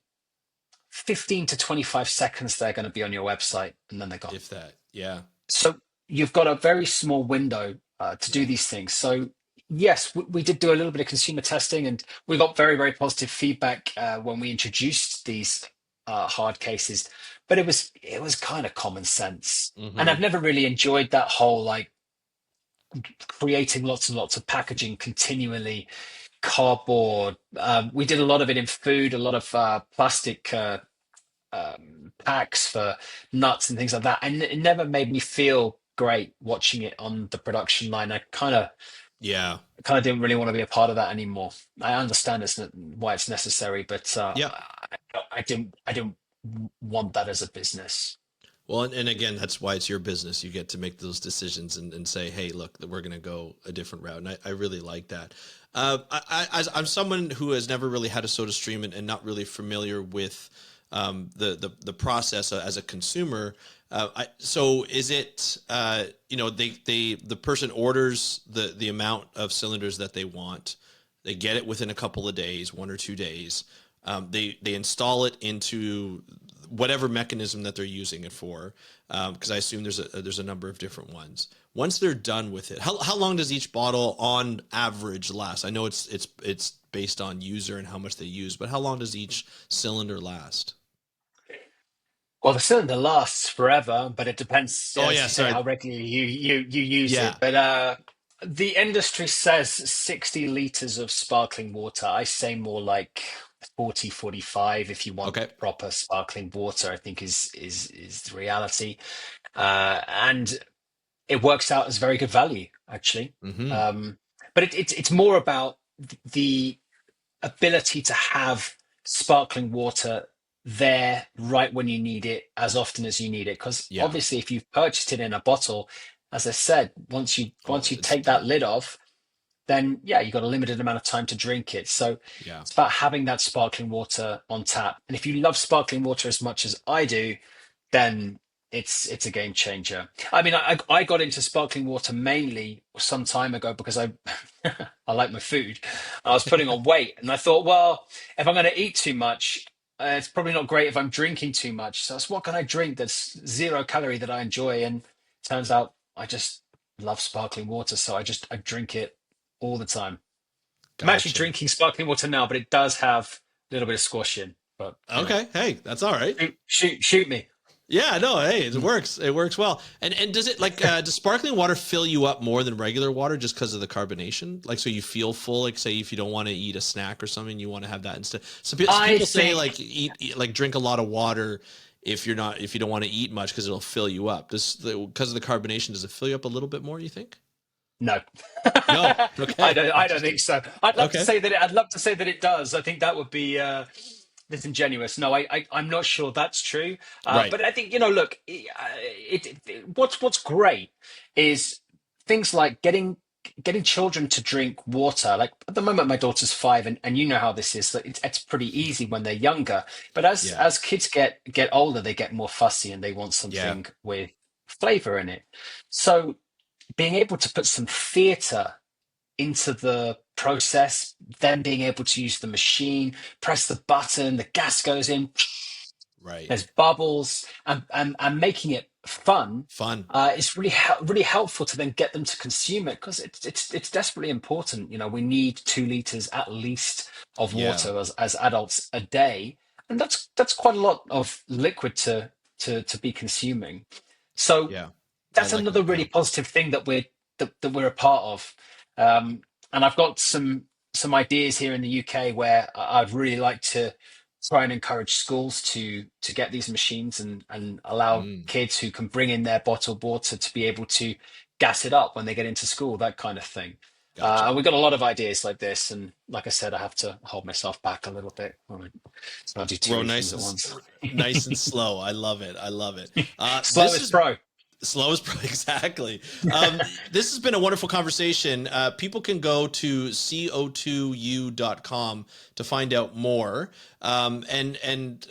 15 to 25 seconds they're going to be on your website, and then they're gone. If that, yeah. So you've got a very small window to do Yeah. these things. So yes, we did do a little bit of consumer testing, and we got very, very positive feedback when we introduced these hard cases. But it was kind of common sense, and Hmm. I've never really enjoyed that whole like creating lots and lots of packaging continually, cardboard. We did a lot of it in food, a lot of plastic. Packs for nuts and things like that. And it never made me feel great watching it on the production line. I Yeah. kind of didn't really want to be a part of that anymore. I understand why it's necessary, but Yeah. I didn't want that as a business. Well, and again, that's why it's your business. You get to make those decisions and say, hey, look, we're going to go a different route. And I really like that. I'm someone who has never really had a soda stream and not really familiar with the process as a consumer. So is it, the person orders the amount of cylinders that they want. They get it within a couple of days, 1 or 2 days. They install it into whatever mechanism that they're using it for, because I assume there's a number of different ones. Once they're done with it, how long does each bottle on average last? I know it's based on user and how much they use, but how long does each cylinder last? Well, the cylinder lasts forever, but it depends, Oh as yeah, you say, sorry. how regularly you use Yeah. it. But the industry says 60 liters of sparkling water. I say more like 40, 45 if you want Okay. proper sparkling water, I think is the reality. And it works out as very good value, actually. Hmm. Um, but it's more about the ability to have sparkling water there right when you need it, as often as you need it. Because Yeah. obviously, if you've purchased it in a bottle, as I said, once you Oh, once you it's take that lid off, then yeah, you've got a limited amount of time to drink it. So yeah. it's about having that sparkling water on tap. And if you love sparkling water as much as I do, then it's a game changer. I mean, I got into sparkling water mainly some time ago because I I like my food. I was putting on weight, and I thought, well, if I'm going to eat too much, it's probably not great if I'm drinking too much. So it's what can I drink that's 0 calorie that I enjoy? And turns out I just love sparkling water, so I drink it all the time. I'm actually Gotcha. drinking sparkling water now, but it does have a little bit of squash in. But Okay. Hey, that's all right. shoot me. Yeah, no, hey, it Mm. works. It works well. And does it like does sparkling water fill you up more than regular water just because of the carbonation? Like, so you feel full. Like, say if you don't want to eat a snack or something, you want to have that instead. So I people say think like like drink a lot of water if you don't want to eat much because it'll fill you up. Because of the carbonation, does it fill you up a little bit more? You think? no. No. I Okay. don't think Interesting. so. I'd love to Okay. say that I'd love to say that it does. I think that would be disingenuous. No, I'm not sure that's true. Right. But I think, look, what's great is things like getting children to drink water. Like at the moment, my daughter's 5, and you know how this is. That it's pretty easy when they're younger, but as Yeah. as kids get older, they get more fussy and they want Yeah. something with flavor in it. So being able to put some theatre into the process, then being able to use the machine, press the button, the gas goes in, Right. there's bubbles, and making it fun, Fun. it's really helpful to then get them to consume it, because it's desperately important. We need 2 liters at least of Yeah. water as adults a day, and that's quite a lot of liquid to be consuming. So Yeah. I that's like another that. really Yeah. positive thing that we're a part of. And I've got some ideas here in the UK where I'd really like to try and encourage schools to get these machines, and allow Mm, kids who can bring in their bottled water to be able to gas it up when they get into school, that kind of thing. gotcha. And we've got a lot of ideas like this, and like I said, I have to hold myself back a little bit. I do too Grow many nice things and at once. nice and slow. I love it. I love it. Slow This is is pro. slow as exactly. This has been a wonderful conversation. People can go to co2u.com to find out more. And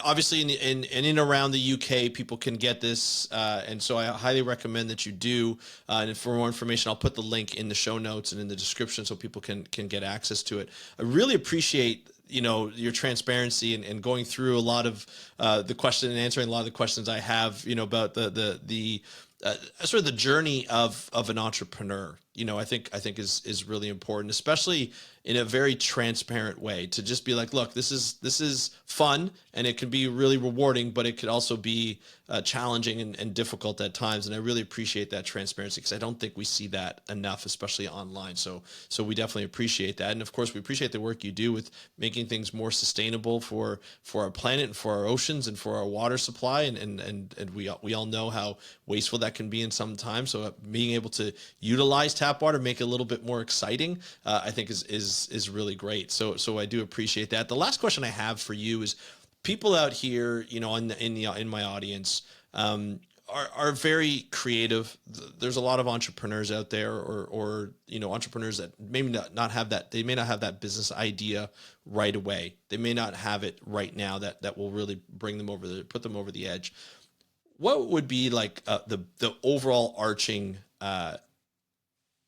obviously in and around the UK, people can get this. And so I highly recommend that you do. And for more information, I'll put the link in the show notes and in the description so people can get access to it. I really appreciate your transparency and going through a lot of the question and answering a lot of the questions I have about the sort of the journey of an entrepreneur. I think is really important, especially in a very transparent way, to just be like, look, this is fun and it can be really rewarding, but it could also be challenging and difficult at times. And I really appreciate that transparency, because I don't think we see that enough, especially online. So we definitely appreciate that. And of course, we appreciate the work you do with making things more sustainable for our planet and for our oceans and for our water supply. And we all know how wasteful that can be in some time. So being able to utilize tap water, make it a little bit more exciting, I think is really great. So I do appreciate that. The last question I have for you is, people out here, in my audience, are very creative. There's a lot of entrepreneurs out there, or entrepreneurs that maybe not have that. They may not have that business idea right away. They may not have it right now that will really bring them put them over the edge. What would be like the overall arching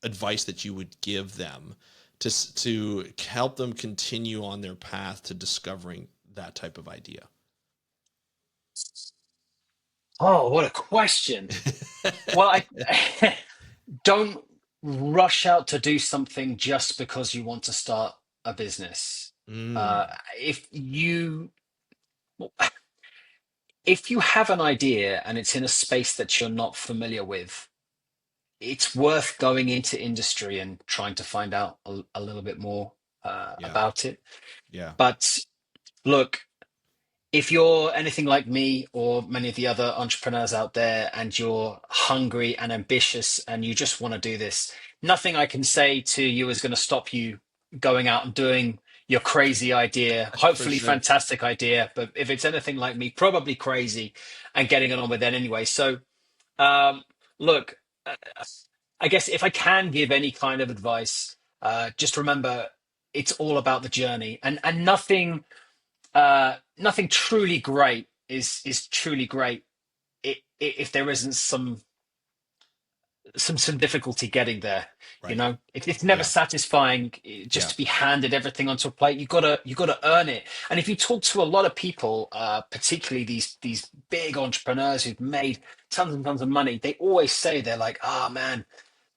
advice that you would give them to help them continue on their path to discovering that type of idea? Oh, what a question. Well, I don't rush out to do something just because you want to start a business. Uh, Mm, if you if you have an idea and it's in a space that you're not familiar with, it's worth going into industry and trying to find out a little bit more yeah, about it. yeah, But look, if you're anything like me or many of the other entrepreneurs out there, and you're hungry and ambitious and you just want to do this, nothing I can say to you is going to stop you going out and doing your crazy idea, for hopefully sure. fantastic idea. But if it's anything like me, probably crazy, and getting it on with it anyway. So, um, look, uh, I guess if I can give any kind of advice, just remember it's all about the journey, and nothing truly great is truly great if there isn't some difficulty getting there. Right. It's never Yeah. satisfying just Yeah. to be handed everything onto a plate. You gotta earn it. And if you talk to a lot of people, particularly these big entrepreneurs who've made tons and tons of money, they always say, they're like, "Ah, man,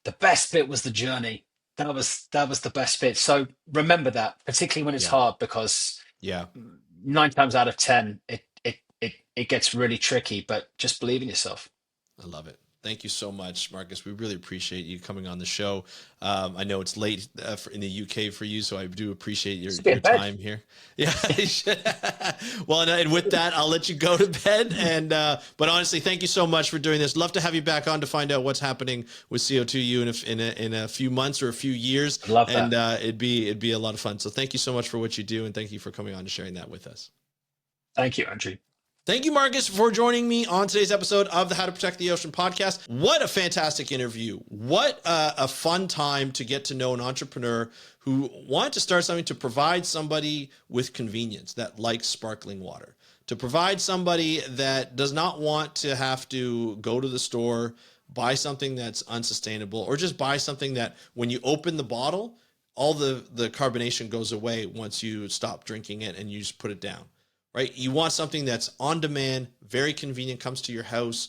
the best bit was the journey. That was the best bit." So remember that, particularly when it's Yeah. hard, because Yeah. 9 times out of 10, it gets really tricky. But just believe in yourself. I love it. Thank you so much, Marcus. We really appreciate you coming on the show. I know it's late in the UK for you, so I do appreciate your Just be in bed. time here. Yeah. Well, and with that, I'll let you go to bed. And but honestly, thank you so much for doing this. Love to have you back on to find out what's happening with CO2U in a few months or a few years. I love And that. it'd be a lot of fun. So thank you so much for what you do, and thank you for coming on and sharing that with us. Thank you, Andrew. Thank you, Marcus, for joining me on today's episode of the How to Protect the Ocean podcast. What a fantastic interview. What a fun time to get to know an entrepreneur who wanted to start something to provide somebody with convenience that likes sparkling water, to provide somebody that does not want to have to go to the store, buy something that's unsustainable, or just buy something that when you open the bottle, all the carbonation goes away once you stop drinking it and you just put it down. right? You want something that's on demand, very convenient, comes to your house,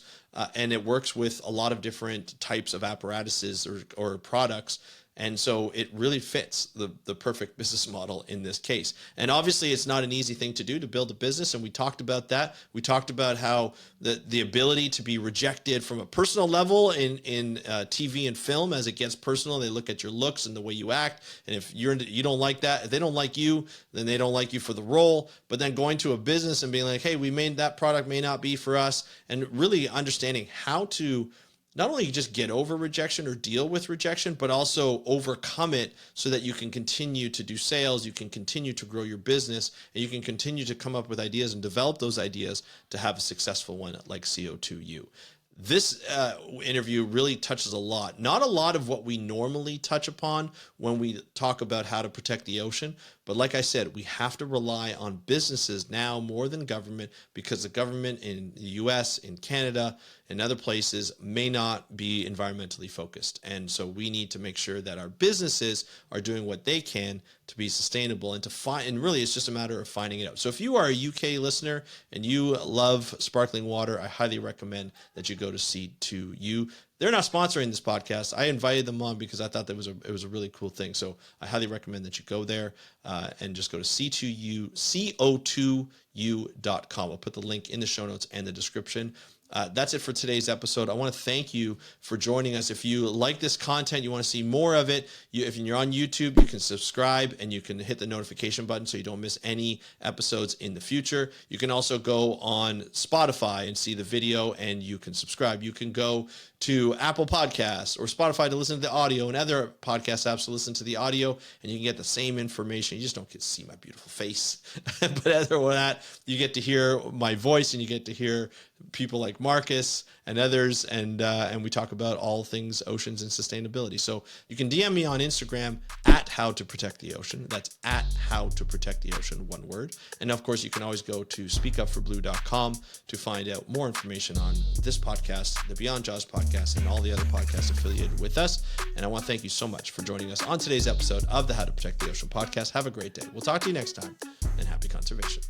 and it works with a lot of different types of apparatuses or products. And so it really fits the perfect business model in this case. And obviously it's not an easy thing to do, to build a business. And we talked about that. We talked about how the ability to be rejected from a personal level in TV and film. As it gets personal, they look at your looks and the way you act. And if you don't like that, if they don't like you, then they don't like you for the role. But then going to a business and being like, hey, we made that product, may not be for us. And really understanding how to not only just get over rejection or deal with rejection, but also overcome it so that you can continue to do sales, you can continue to grow your business, and you can continue to come up with ideas and develop those ideas to have a successful one like CO2U. This interview really touches not a lot of what we normally touch upon when we talk about how to protect the ocean. But like I said, we have to rely on businesses now more than government, because the government in the US, in Canada, and other places may not be environmentally focused. And so we need to make sure that our businesses are doing what they can to be sustainable and to find, and really it's just a matter of finding it out. So if you are a UK listener and you love sparkling water, I highly recommend that you go to C2U. They're not sponsoring this podcast. I invited them on because I thought that it was a really cool thing. So I highly recommend that you go there and just go to co2u.com. I'll put the link in the show notes and the description. That's it for today's episode. I want to thank you for joining us. If you like this content, you want to see more of it, if you're on YouTube, you can subscribe and you can hit the notification button so you don't miss any episodes in the future. You can also go on Spotify and see the video and you can subscribe. You can go to Apple Podcasts or Spotify to listen to the audio, and other podcast apps to listen to the audio, and you can get the same information. You just don't get to see my beautiful face. But other than that, you get to hear my voice and you get to hear people like Marcus and others, and we talk about all things oceans and sustainability. So you can DM me on Instagram at How to Protect the Ocean. That's at How to Protect the Ocean, one word. And of course, you can always go to speakupforblue.com to find out more information on this podcast, the Beyond Jaws podcast, and all the other podcasts affiliated with us. And I want to thank you so much for joining us on today's episode of the How to Protect the Ocean podcast. Have a great day. We'll talk to you next time, and happy conservation.